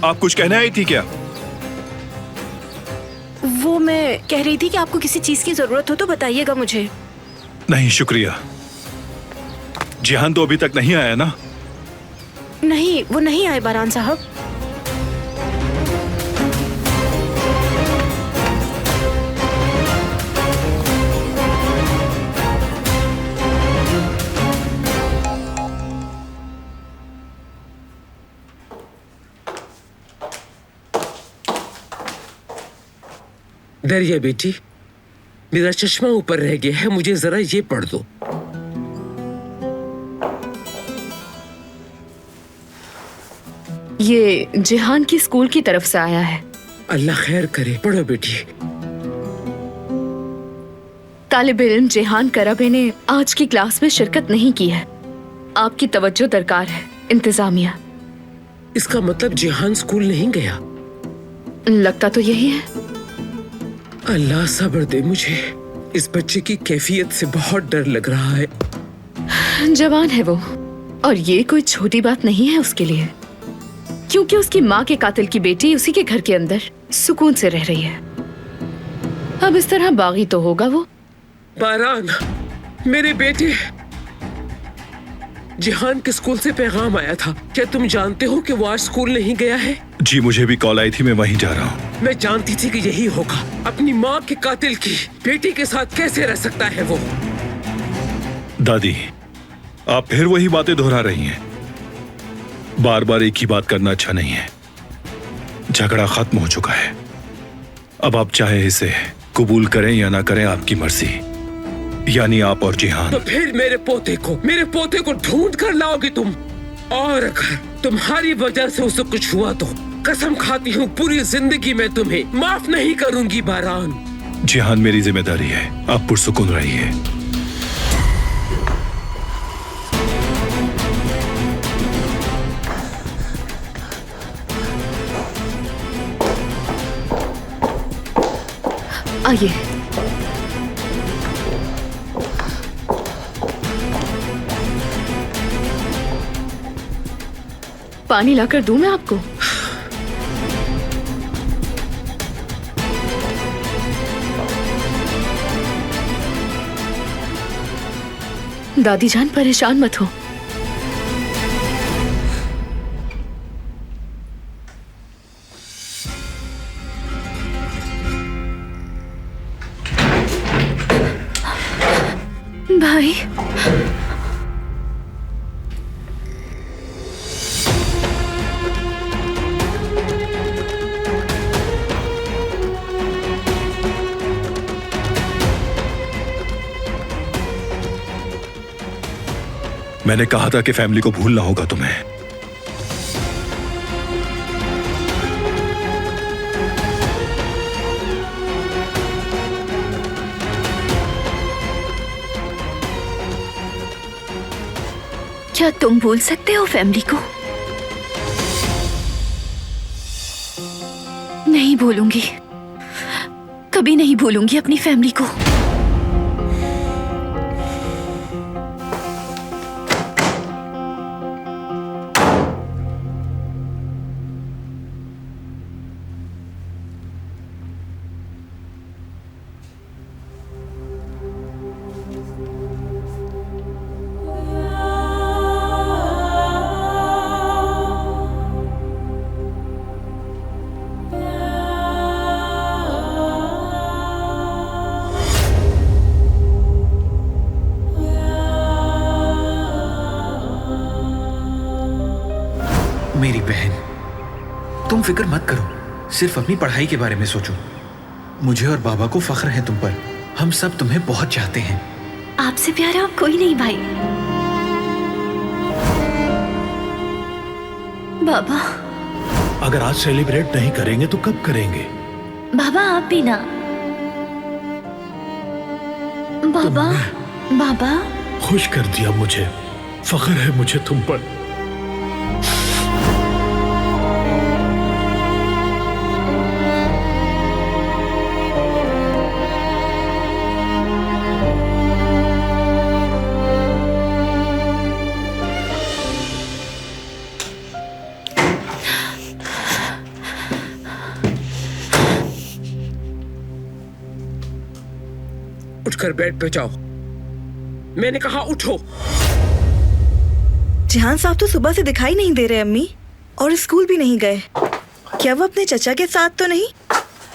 आप कुछ कहने आई थी क्या? वो मैं कह रही थी कि आपको किसी चीज की जरूरत हो तो बताइएगा मुझे। नहीं शुक्रिया। जिहान तो अभी तक नहीं आया ना? नहीं, वो नहीं आए बारान साहब। दरिया बेटी, मेरा चश्मा ऊपर रह गया है, मुझे जरा ये पढ़ दो। ये जिहान की स्कूल की तरफ से आया है। अल्लाह खैर करे, पढ़ो बेटी। तालिब इल्म जिहान करबे ने आज की क्लास में शिरकत नहीं की है। आपकी तवज्जो दरकार है इंतजामिया। इसका मतलब जिहान स्कूल नहीं गया? लगता तो यही है। अल्लाह सब्र दे मुझे, इस बच्चे की कैफियत से बहुत डर लग रहा है। जवान है वो, और ये कोई छोटी बात नहीं है उसके लिए, क्योंकि उसकी माँ के कातिल की बेटी उसी के घर के अंदर सुकून से रह रही है। अब इस तरह बागी तो होगा वो। बारान, मेरे बेटे, जिहान के स्कूल से पैगाम आया था। क्या तुम जानते हो कि वो आज स्कूल नहीं गया है? जी मुझे भी कॉल आई थी, मैं वहीं जा रहा हूँ। मैं जानती थी कि यही होगा। अपनी माँ के कातिल की बेटी के साथ कैसे रह सकता है वो? दादी, आप फिर वही बातें दोहरा रही हैं। बार बार एक ही बात करना अच्छा नहीं है। झगड़ा खत्म हो चुका है। अब आप चाहे इसे कबूल करें या ना करें, आपकी मर्जी। यानी आप और जिहान। तो फिर मेरे पोते को ढूंढ कर लाओगे तुम? और अगर तुम्हारी वजह से उसे कुछ हुआ तो कसम खाती हूँ पूरी जिंदगी में तुम्हें माफ नहीं करूंगी बारान। जिहान मेरी जिम्मेदारी है, आप पुरसुकून रहिए। आइए। पानी लाकर दूं मैं आपको? दादी जान परेशान मत हो। भाई, मैंने कहा था कि फैमिली को भूलना होगा तुम्हें। क्या तुम भूल सकते हो फैमिली को? नहीं भूलूंगी, कभी नहीं भूलूंगी अपनी फैमिली को। मेरी बहन, तुम फिक्र मत करो, सिर्फ अपनी पढ़ाई के बारे में सोचो। मुझे और बाबा को फख्र है तुम पर। हम सब तुम्हें बहुत चाहते हैं। आपसे प्यारा और कोई नहीं भाई। बाबा, अगर आज सेलिब्रेट नहीं करेंगे तो कब करेंगे? बाबा आप भी ना। बाबा, बाबा खुश कर दिया मुझे। फख्र है मुझे तुम पर। उठकर बेड पे जाओ। मैंने कहा उठो। जिहान साहब तो सुबह से दिखाई नहीं दे रहे अम्मी, और स्कूल भी नहीं गए। क्या वो अपने चचा के साथ तो नहीं?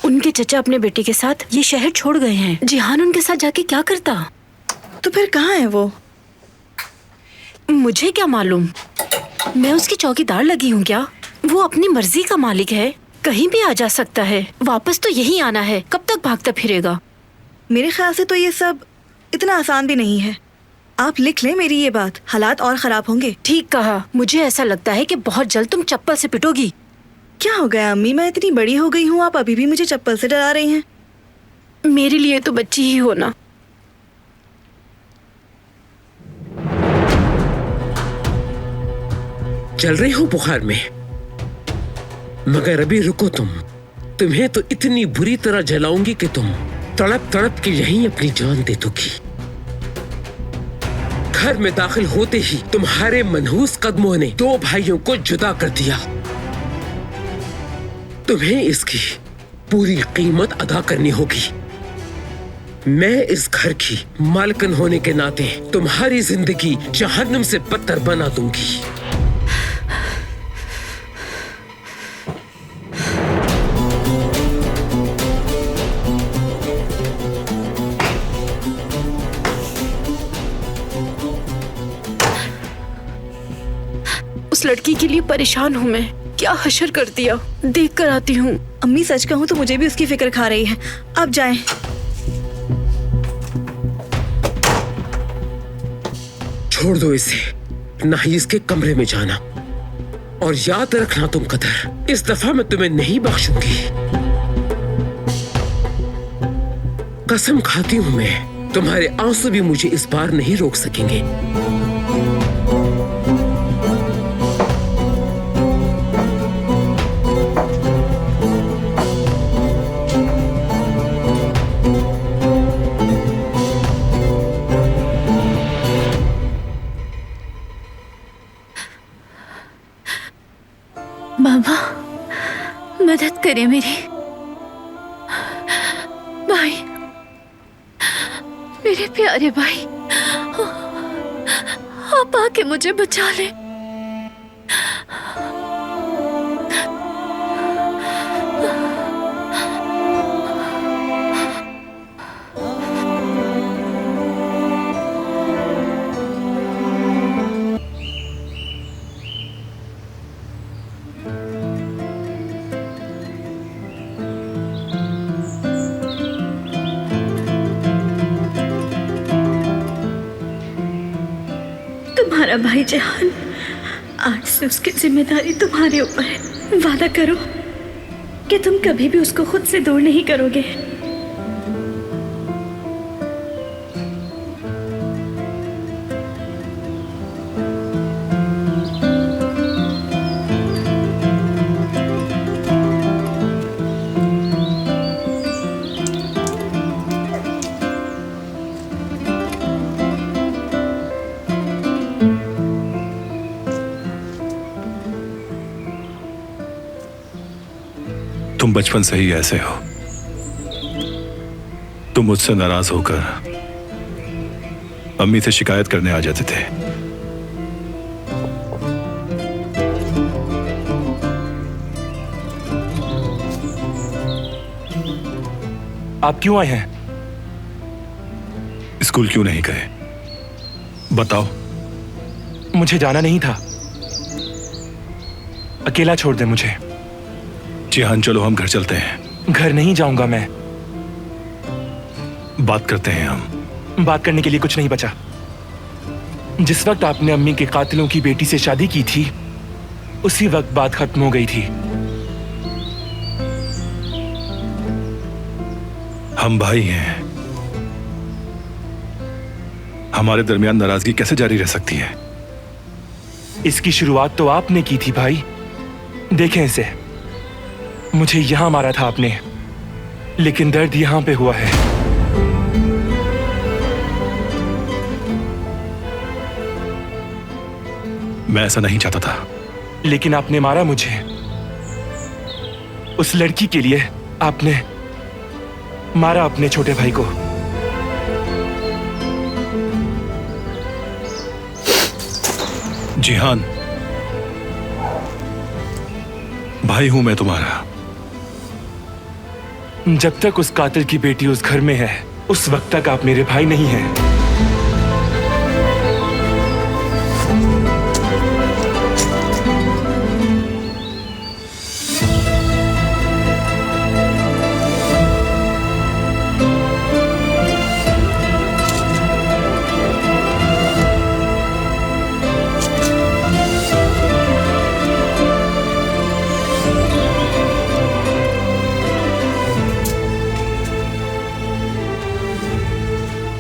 उनके चचा अपने बेटे के साथ ये शहर छोड़ गए हैं। जिहान उनके साथ जाके क्या करता? तो फिर कहाँ है वो? मुझे क्या मालूम, मैं उसकी चौकीदार लगी हूँ क्या? वो अपनी मर्जी का मालिक है, कहीं भी आ जा सकता है, वापस तो यही आना है। कब तक भागता फिरेगा? मेरे ख्याल से तो ये सब इतना आसान भी नहीं है। आप लिख लें मेरी ये बात, हालात और खराब होंगे। ठीक कहा। मुझे ऐसा लगता है कि बहुत जल्द तुम चप्पल से पिटोगी। क्या हो गया अम्मी, मैं इतनी बड़ी हो गई हूँ, आप अभी भी मुझे चप्पल से डरा रही हैं। मेरे लिए तो बच्ची ही हो ना। चल रही हो बुखार में, मगर अभी रुको तुम। तुम्हें तो इतनी बुरी तरह जलाऊंगी कि तुम तड़प तड़प के यहीं अपनी जान दे दोगी। घर में दाखिल होते ही तुम्हारे मनहूस कदमों ने 2 भाइयों को जुदा कर दिया। तुम्हें इसकी पूरी कीमत अदा करनी होगी। मैं इस घर की मालकिन होने के नाते तुम्हारी जिंदगी जहन्नुम से बदतर बना दूंगी। उस लड़की के लिए परेशान हूँ मैं। क्या हशर कर दिया। देख कर आती हूँ। अम्मी सच कहूँ तो मुझे भी उसकी फिक्र खा रही है। आप जाएं। छोड़ दो इसे, ना ही इसके कमरे में जाना। और याद रखना तुम कदर, इस दफा मैं तुम्हें नहीं बख्शूंगी। कसम खाती हूँ मैं, तुम्हारे आंसू भी मुझे इस बार नहीं रोक सकेंगे। मामा, मदद करें मेरी। भाई, मेरे प्यारे भाई, आप आके मुझे बचा ले। तुम्हारा भाई जहान, आज से उसकी जिम्मेदारी तुम्हारे ऊपर है। वादा करो कि तुम कभी भी उसको खुद से दूर नहीं करोगे। तुम बचपन से ही ऐसे हो। तुम मुझसे नाराज होकर अम्मी से शिकायत करने आ जाते थे। आप क्यों आए हैं? स्कूल क्यों नहीं गए? बताओ। मुझे जाना नहीं था। अकेला छोड़ दे मुझे। जिहान, चलो हम घर चलते हैं। घर नहीं जाऊंगा मैं। बात करते हैं हम। बात करने के लिए कुछ नहीं बचा। जिस वक्त आपने अम्मी के कातिलों की बेटी से शादी की थी, उसी वक्त बात खत्म हो गई थी। हम भाई हैं। हमारे दरमियान नाराजगी कैसे जारी रह सकती है? इसकी शुरुआत तो आपने की थी भाई। देखें इसे, मुझे यहां मारा था आपने, लेकिन दर्द यहां पे हुआ है। मैं ऐसा नहीं चाहता था। लेकिन आपने मारा मुझे। उस लड़की के लिए आपने मारा अपने छोटे भाई को। जिहान, भाई हूं मैं तुम्हारा। जब तक उस कातिल की बेटी उस घर में है, उस वक्त तक आप मेरे भाई नहीं हैं।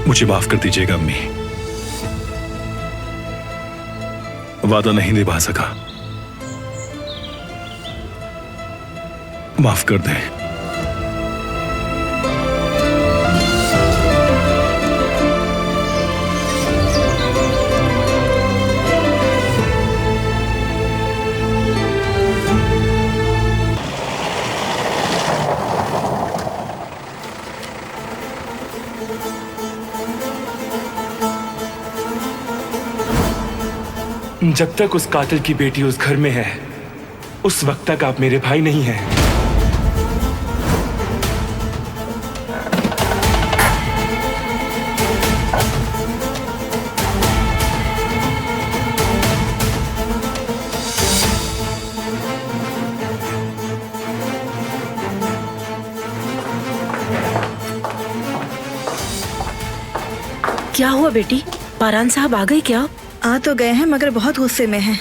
मुझे माफ कर दीजिएगा अम्मी, वादा नहीं निभा सका, माफ कर दें। जब तक उस कातिल की बेटी उस घर में है, उस वक्त तक आप मेरे भाई नहीं हैं। क्या हुआ बेटी? पारान साहब आ गए क्या? आ तो गए हैं मगर बहुत गुस्से में हैं।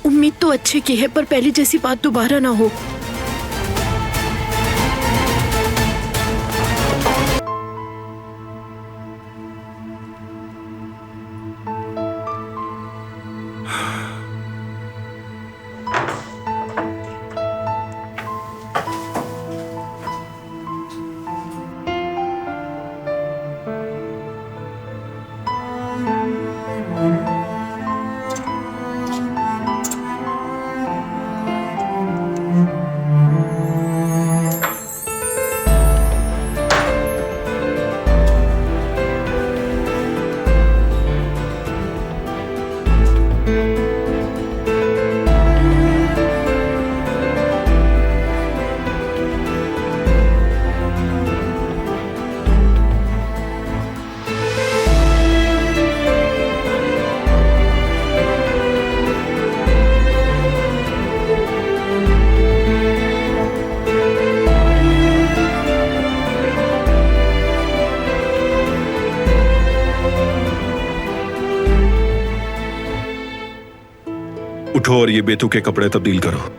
उम्मीद तो अच्छे की है, पर पहले जैसी बात दोबारा ना हो। उठो और ये बेतुके कपड़े तब्दील करो।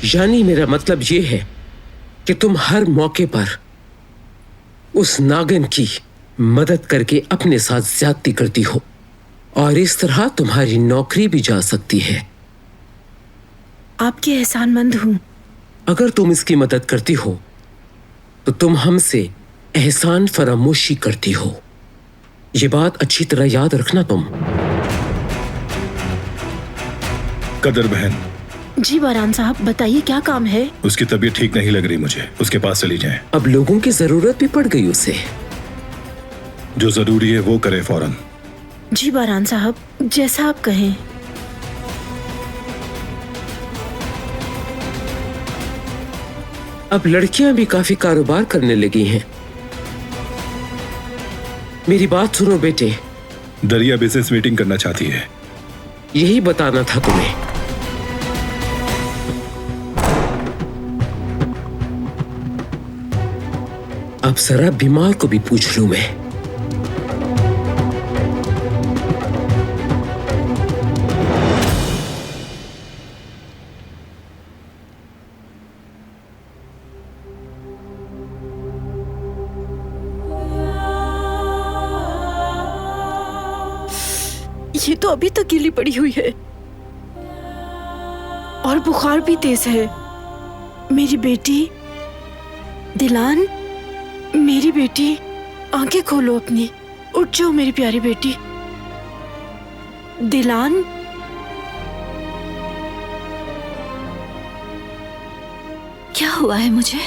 यानी मेरा मतलब ये है कि तुम हर मौके पर उस नागिन की मदद करके अपने साथ ज्यादती करती हो और इस तरह तुम्हारी नौकरी भी जा सकती है। आपकी एहसानमंद हूँ। अगर तुम इसकी मदद करती हो तो तुम हमसे एहसान फरामोशी करती हो। ये बात अच्छी तरह याद रखना तुम। कदर बहन, जी बारान साहब, बताइए क्या काम है? उसकी तबीयत ठीक नहीं लग रही मुझे, उसके पास चली जाएं। अब लोगों की जरूरत भी पड़ गई उसे। जो जरूरी है वो करे फौरन। जी बारान साहब, जैसा आप कहें। अब लड़कियां भी काफी कारोबार करने लगी हैं। मेरी बात सुनो बेटे। दरिया बिजनेस मीटिंग करना चाहती है। यही बताना था तुम्हें। अब जरा बीमार को भी पूछ लूं मैं। ये तो अभी तक गीली पड़ी हुई है और बुखार भी तेज है। मेरी बेटी दिलान, मेरी बेटी, आंखें खोलो अपनी, उठ जाओ मेरी प्यारी बेटी। दिलान, क्या हुआ है मुझे?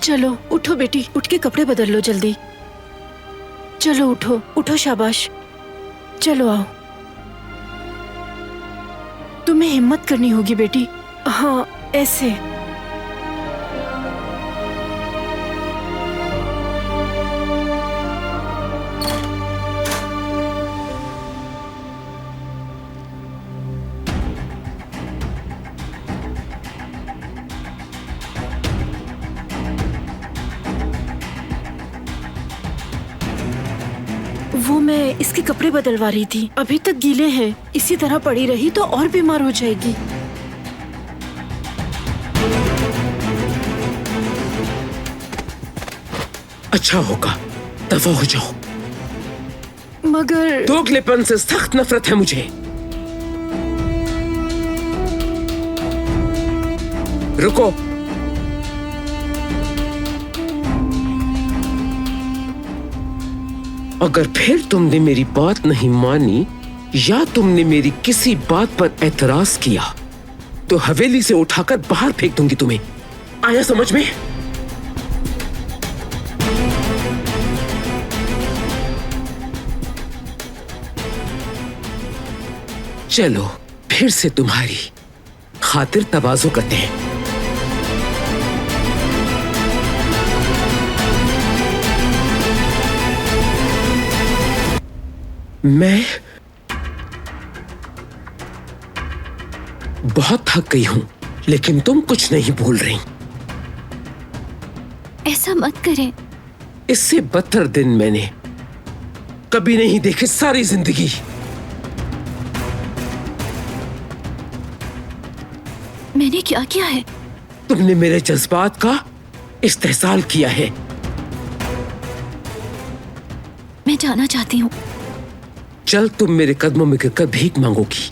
चलो उठो बेटी, उठ के कपड़े बदल लो जल्दी। चलो उठो, उठो, शाबाश, चलो आओ। तुम्हें हिम्मत करनी होगी बेटी। हाँ, ऐसे। वो मैं इसके कपड़े बदलवा रही थी, अभी तक गीले हैं। इसी तरह पड़ी रही तो और बीमार हो जाएगी। अच्छा होगा दफा हो जाओ। मगर दोगलेपन से सख्त नफरत है मुझे। रुको। अगर फिर तुमने मेरी बात नहीं मानी या तुमने मेरी किसी बात पर एतराज किया तो हवेली से उठाकर बाहर फेंक दूंगी तुम्हें। आया समझ में? चलो फिर से तुम्हारी खातिर तवाज़ो करते हैं। मैं बहुत थक गई हूं, लेकिन तुम कुछ नहीं बोल रही। ऐसा मत करें। इससे बदतर दिन मैंने कभी नहीं देखे सारी जिंदगी। मैंने क्या किया है? तुमने मेरे जज्बात का इस्तेहसाल किया है। मैं जाना चाहती हूँ। चल तुम मेरे कदमों में गिरकर भीख मांगोगी।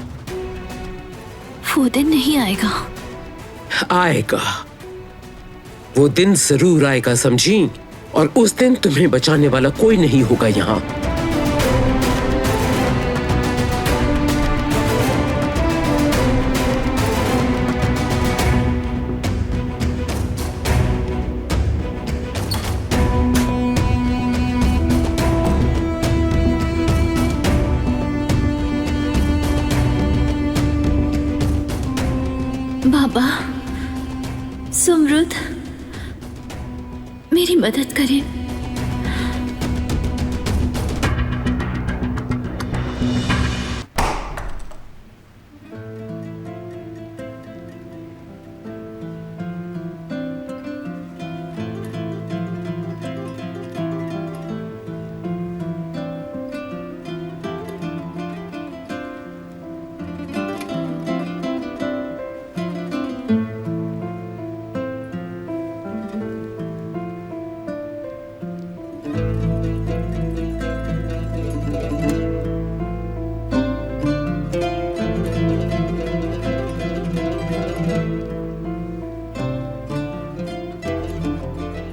वो दिन नहीं आएगा। आएगा, वो दिन जरूर आएगा, समझी? और उस दिन तुम्हें बचाने वाला कोई नहीं होगा यहाँ। बाबा, सुमरुद, मेरी मदद करें।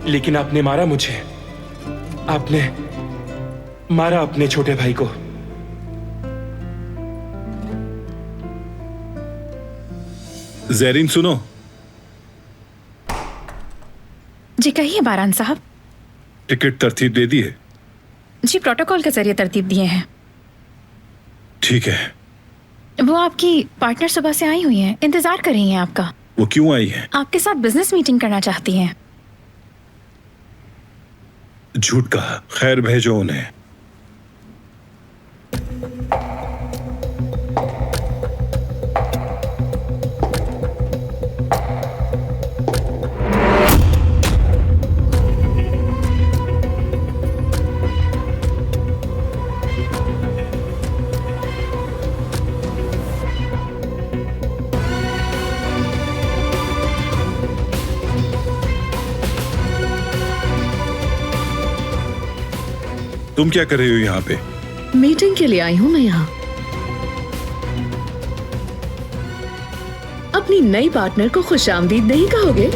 लेकिन आपने मारा मुझे। आपने मारा अपने छोटे भाई को। जैरीन सुनो। जी कहिए बारान साहब। टिकट तरतीब दे दी है? जी प्रोटोकॉल के जरिए तरतीब दिए हैं। ठीक है। वो आपकी पार्टनर सुबह से आई हुई हैं, इंतजार कर रही हैं आपका। वो क्यों आई है? आपके साथ बिजनेस मीटिंग करना चाहती हैं। झूठ कहा। खैर भेजो उन्हें। तुम क्या कर रही हो यहाँ पे? मीटिंग के लिए आई हूँ मैं यहाँ। अपनी नई पार्टनर को खुशामदीद नहीं कहोगे?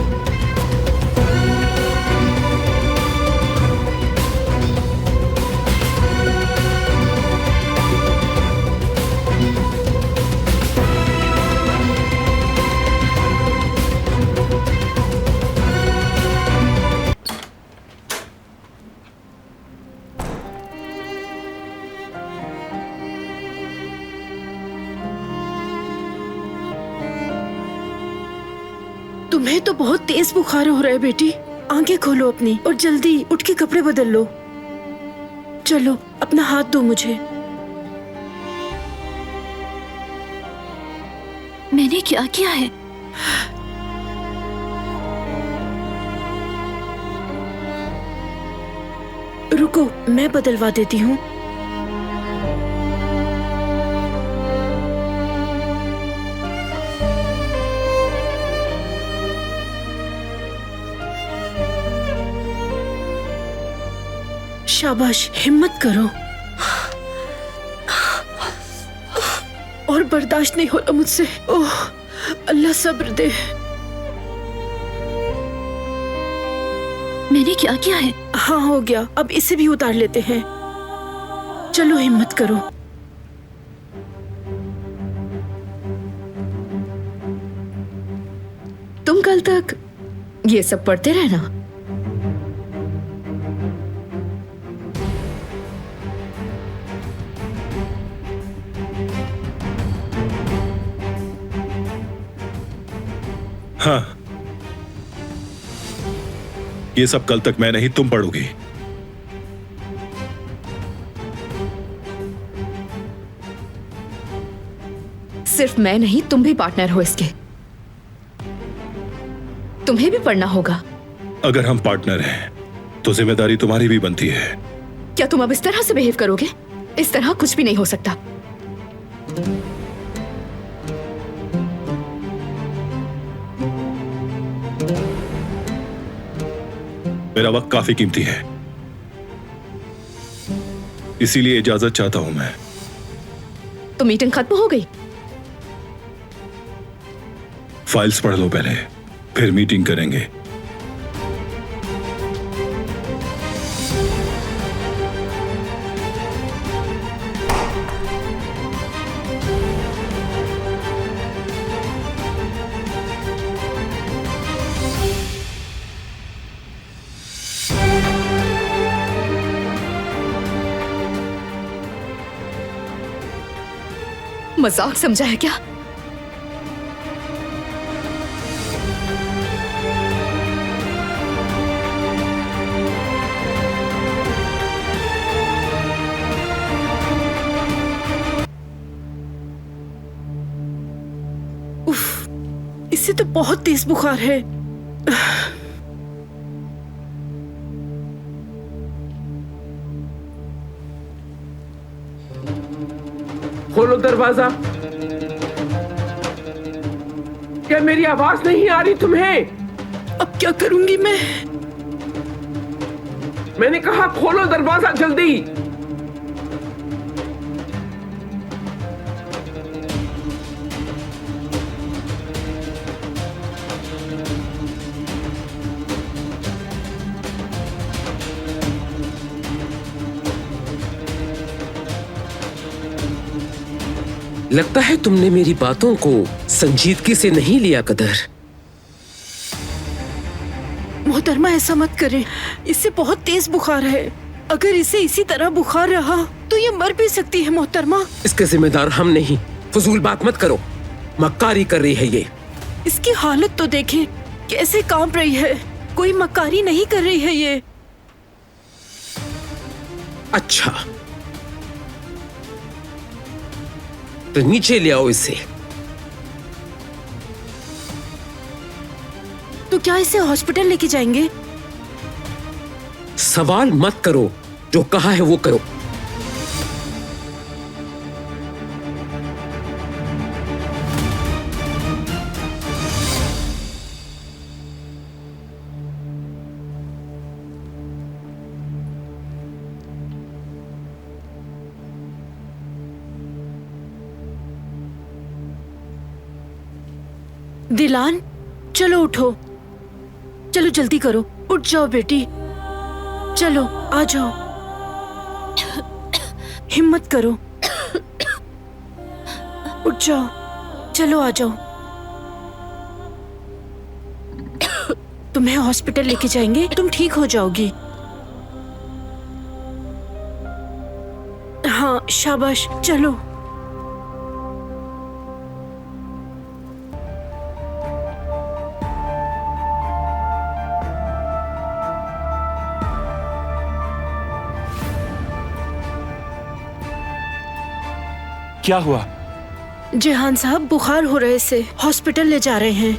तुम्हें तो बहुत तेज बुखार हो रहा है बेटी। आंखें खोलो अपनी और जल्दी उठ के कपड़े बदल लो। चलो अपना हाथ दो मुझे। मैंने क्या किया है? रुको मैं बदलवा देती हूँ। शाबाश, हिम्मत करो। और बर्दाश्त नहीं हो रहा मुझसे। ओह अल्लाह सब्र दे। मैंने क्या किया है? हाँ हो गया, अब इसे भी उतार लेते हैं। चलो हिम्मत करो। तुम कल तक ये सब पढ़ते रहना। हाँ, ये सब कल तक मैं नहीं तुम पढ़ोगी। सिर्फ मैं नहीं, तुम भी पार्टनर हो इसके। तुम्हें भी पढ़ना होगा। अगर हम पार्टनर हैं तो जिम्मेदारी तुम्हारी भी बनती है। क्या तुम अब इस तरह से बिहेव करोगे? इस तरह कुछ भी नहीं हो सकता। मेरा वक्त काफी कीमती है, इसीलिए इजाजत चाहता हूं मैं। तो मीटिंग खत्म हो गई? फाइल्स पढ़ लो पहले, फिर मीटिंग करेंगे। मजाक समझा है क्या? उफ, इससे तो बहुत तेज बुखार है। खोलो दरवाजा। क्या मेरी आवाज नहीं आ रही तुम्हें? अब क्या करूंगी मैं? मैंने कहा खोलो दरवाजा जल्दी। लगता है तुमने मेरी बातों को संजीदगी से नहीं लिया कदर। मोहतरमा ऐसा मत करें, इससे बहुत तेज बुखार है। अगर इसे इसी तरह बुखार रहा तो ये मर भी सकती है मोहतरमा। इसके जिम्मेदार हम नहीं, फजूल बात मत करो। मक्कारी कर रही है ये। इसकी हालत तो देखें, कैसे कांप रही है। कोई मक्कारी नहीं कर रही है ये। अच्छा तो नीचे ले आओ इसे। तो क्या इसे हॉस्पिटल लेके जाएंगे? सवाल मत करो, जो कहा है वो करो। दिलान, चलो उठो, चलो जल्दी करो, उठ जाओ बेटी, चलो आ जाओ, हिम्मत करो, उठ जाओ, चलो आ जाओ। तुम्हें हॉस्पिटल लेके जाएंगे, तुम ठीक हो जाओगी। हाँ शाबाश, चलो। क्या हुआ? जेहान साहब बुखार हो रहे से हॉस्पिटल ले जा रहे हैं।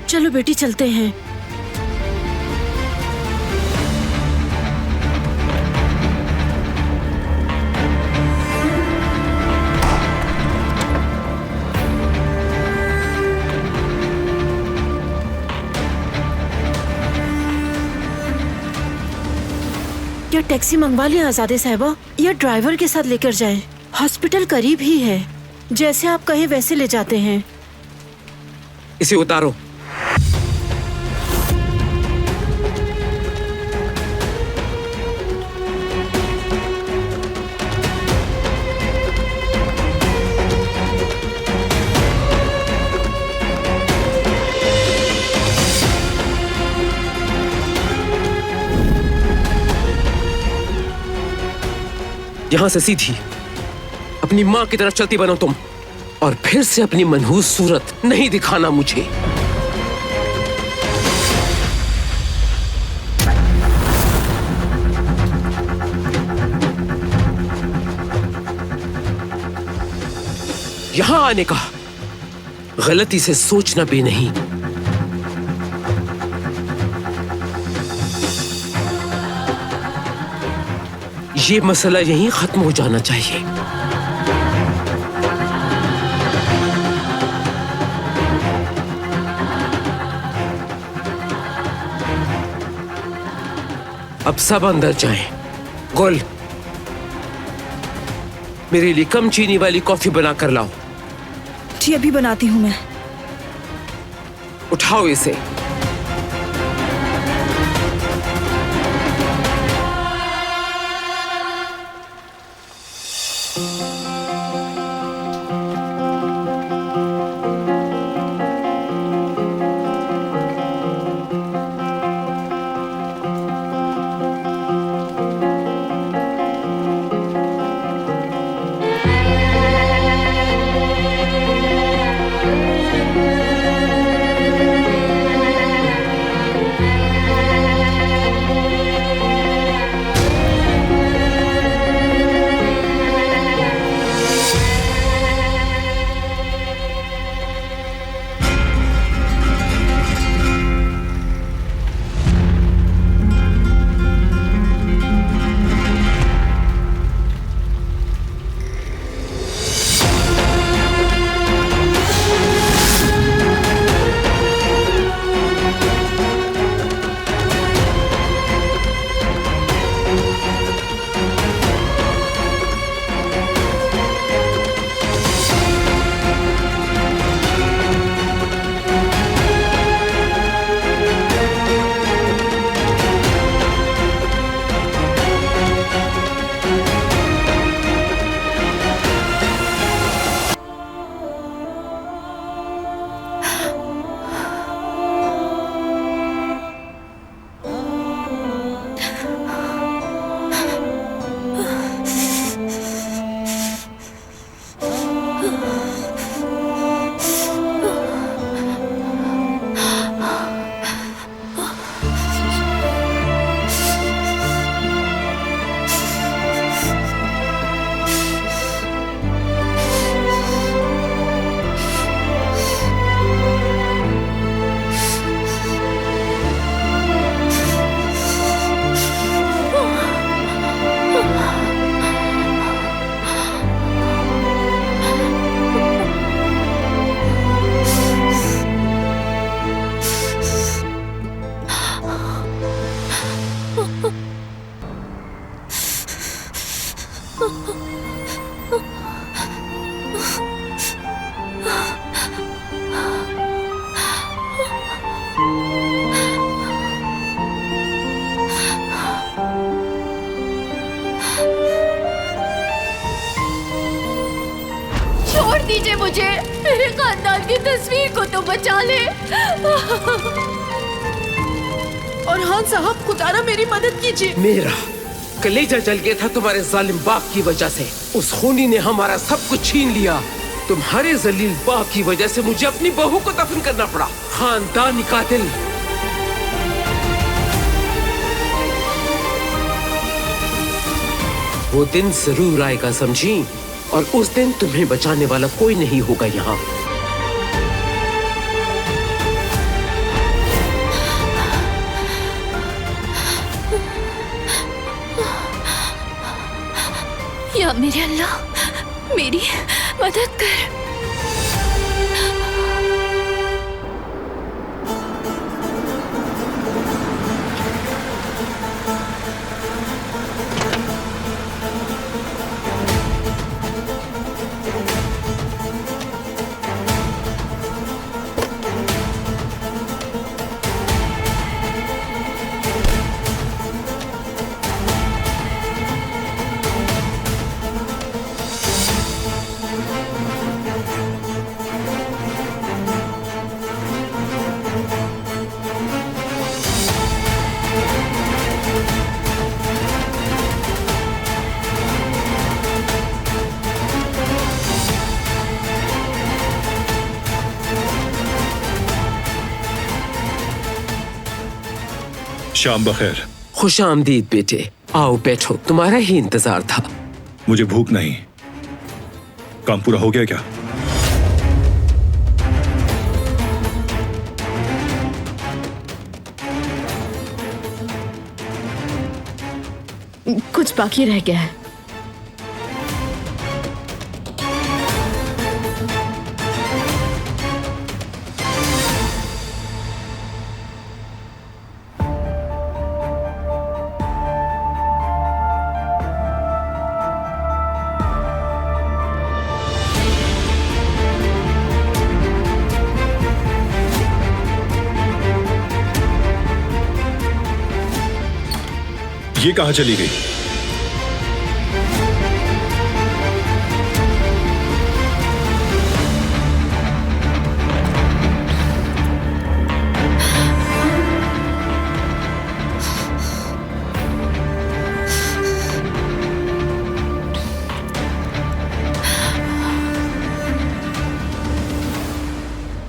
चलो बेटी चलते हैं। क्या टैक्सी मंगवा लें आजादे साहिबा, या ड्राइवर के साथ लेकर जाएं? हॉस्पिटल करीब ही है, जैसे आप कहें वैसे ले जाते हैं। इसे उतारो। यहां से सीधी अपनी मां की तरफ चलती बनो तुम, और फिर से अपनी मनहूस सूरत नहीं दिखाना मुझे। यहां आने का गलती से सोचना भी नहीं। ये मसला यहीं खत्म हो जाना चाहिए। अब सब अंदर जाएं। गुल, मेरे लिए कम चीनी वाली कॉफी बना कर लाओ। जी अभी बनाती हूँ मैं। उठाओ इसे। मुझे मेरे खानदान की तस्वीर को तो बचा ले। और खान साहब, खुदारा मेरी मदद कीजिए। मेरा कलेजा जल गया था तुम्हारे जालिम बाप की वजह से। उस खूनी ने हमारा सब कुछ छीन लिया। तुम्हारे जलील बाप की वजह से मुझे अपनी बहू को दफन करना पड़ा। खानदानी कातिल। वो दिन जरूर आएगा, समझी? और उस दिन तुम्हें बचाने वाला कोई नहीं होगा यहाँ। या मेरे अल्लाह, मेरी मदद कर। शाम बखैर। खुश आमदीद बेटे, आओ बैठो, तुम्हारा ही इंतजार था। मुझे भूख नहीं। काम पूरा हो गया क्या? कुछ बाकी रह गया है। ये कहां चली गई?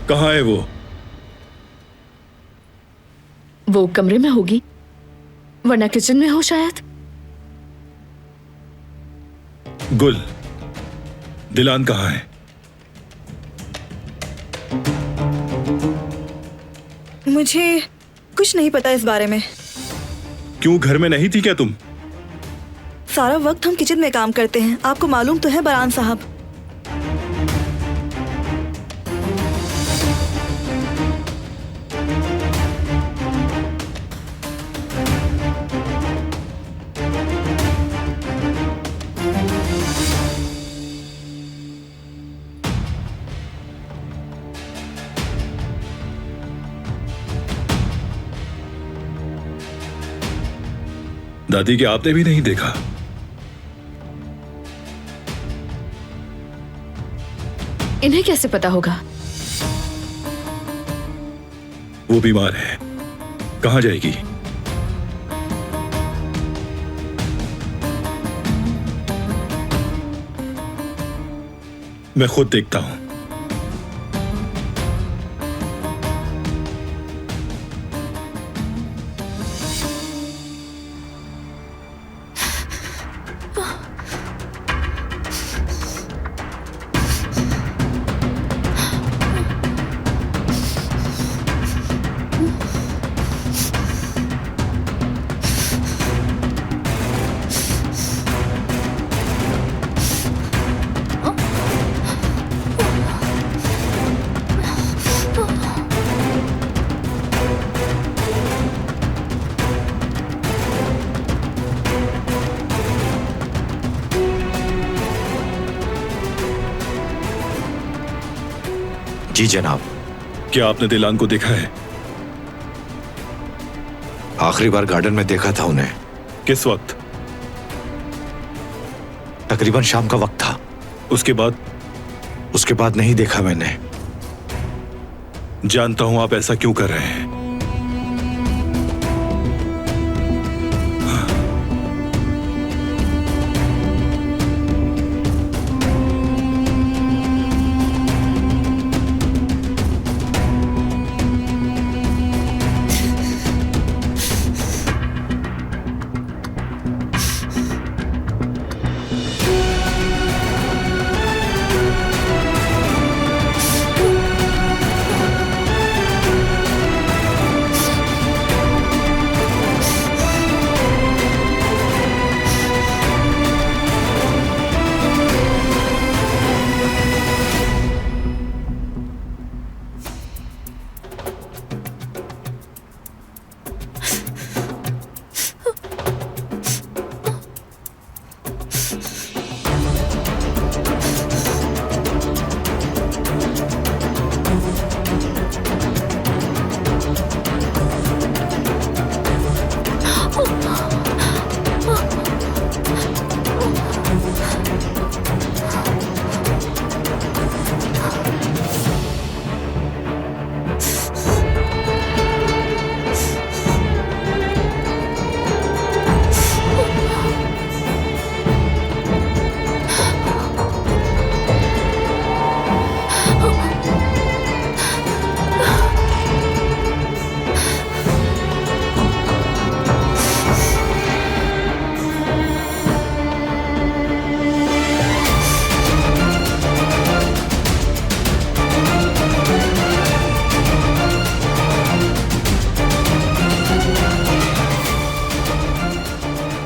कहां है वो कमरे में होगी, वरना किचन में हो शायद। गुल, दिलान कहां है? मुझे कुछ नहीं पता इस बारे में। क्यों, घर में नहीं थी क्या तुम? सारा वक्त हम किचन में काम करते हैं, आपको मालूम तो है बरान साहब। दादी के आपने भी नहीं देखा? इन्हें कैसे पता होगा? वो बीमार है, कहां जाएगी? मैं खुद देखता हूं। जी जनाब। क्या आपने दिलान को देखा है? आखिरी बार गार्डन में देखा था उन्हें। किस वक्त? तकरीबन शाम का वक्त था। उसके बाद? उसके बाद नहीं देखा मैंने। जानता हूं आप ऐसा क्यों कर रहे हैं।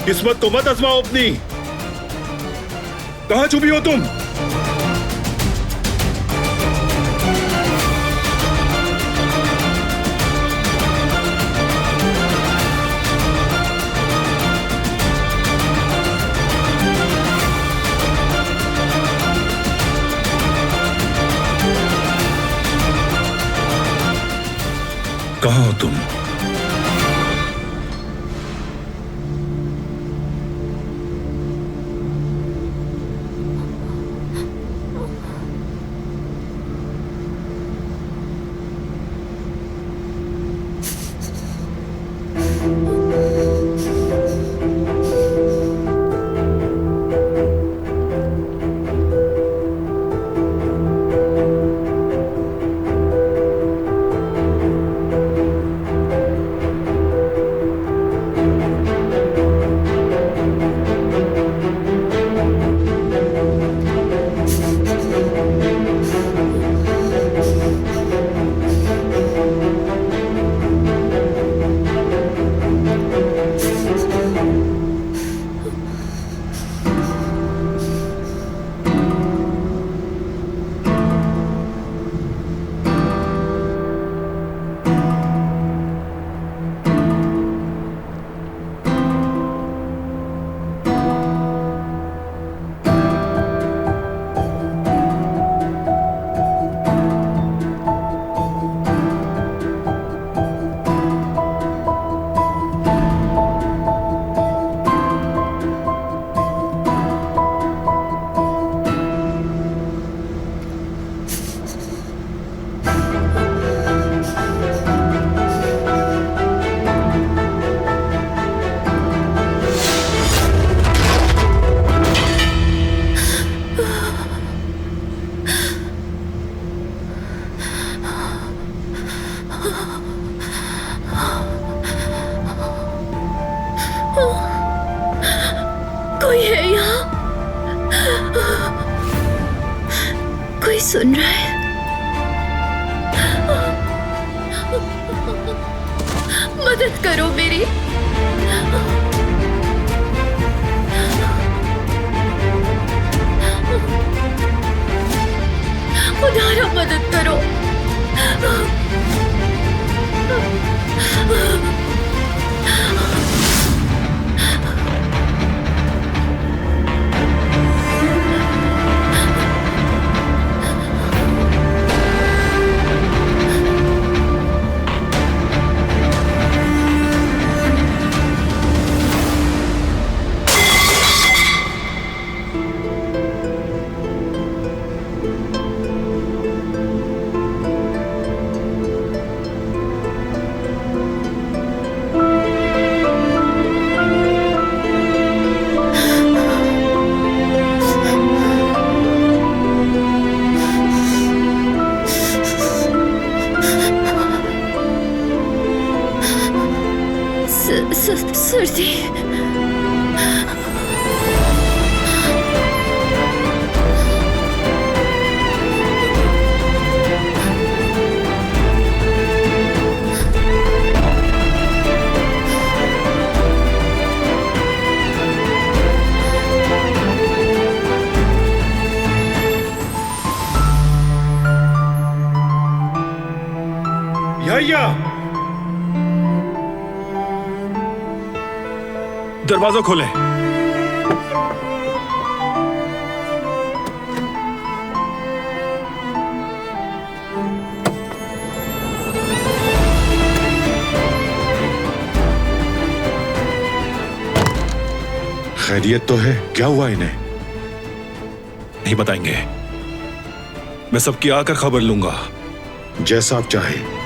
किस्मत को मत आजमाओ अपनी। कहां छुपी हो तुम? कहां हो तुम? कोई है यहाँ? कोई सुन रहा है? मदद करो मेरी। खुदारा मदद करो। सर जी, या दरवाजा खोलें। खैरियत तो है? क्या हुआ इन्हें? नहीं बताएंगे। मैं सबकी आकर खबर लूंगा। जैसा आप चाहे।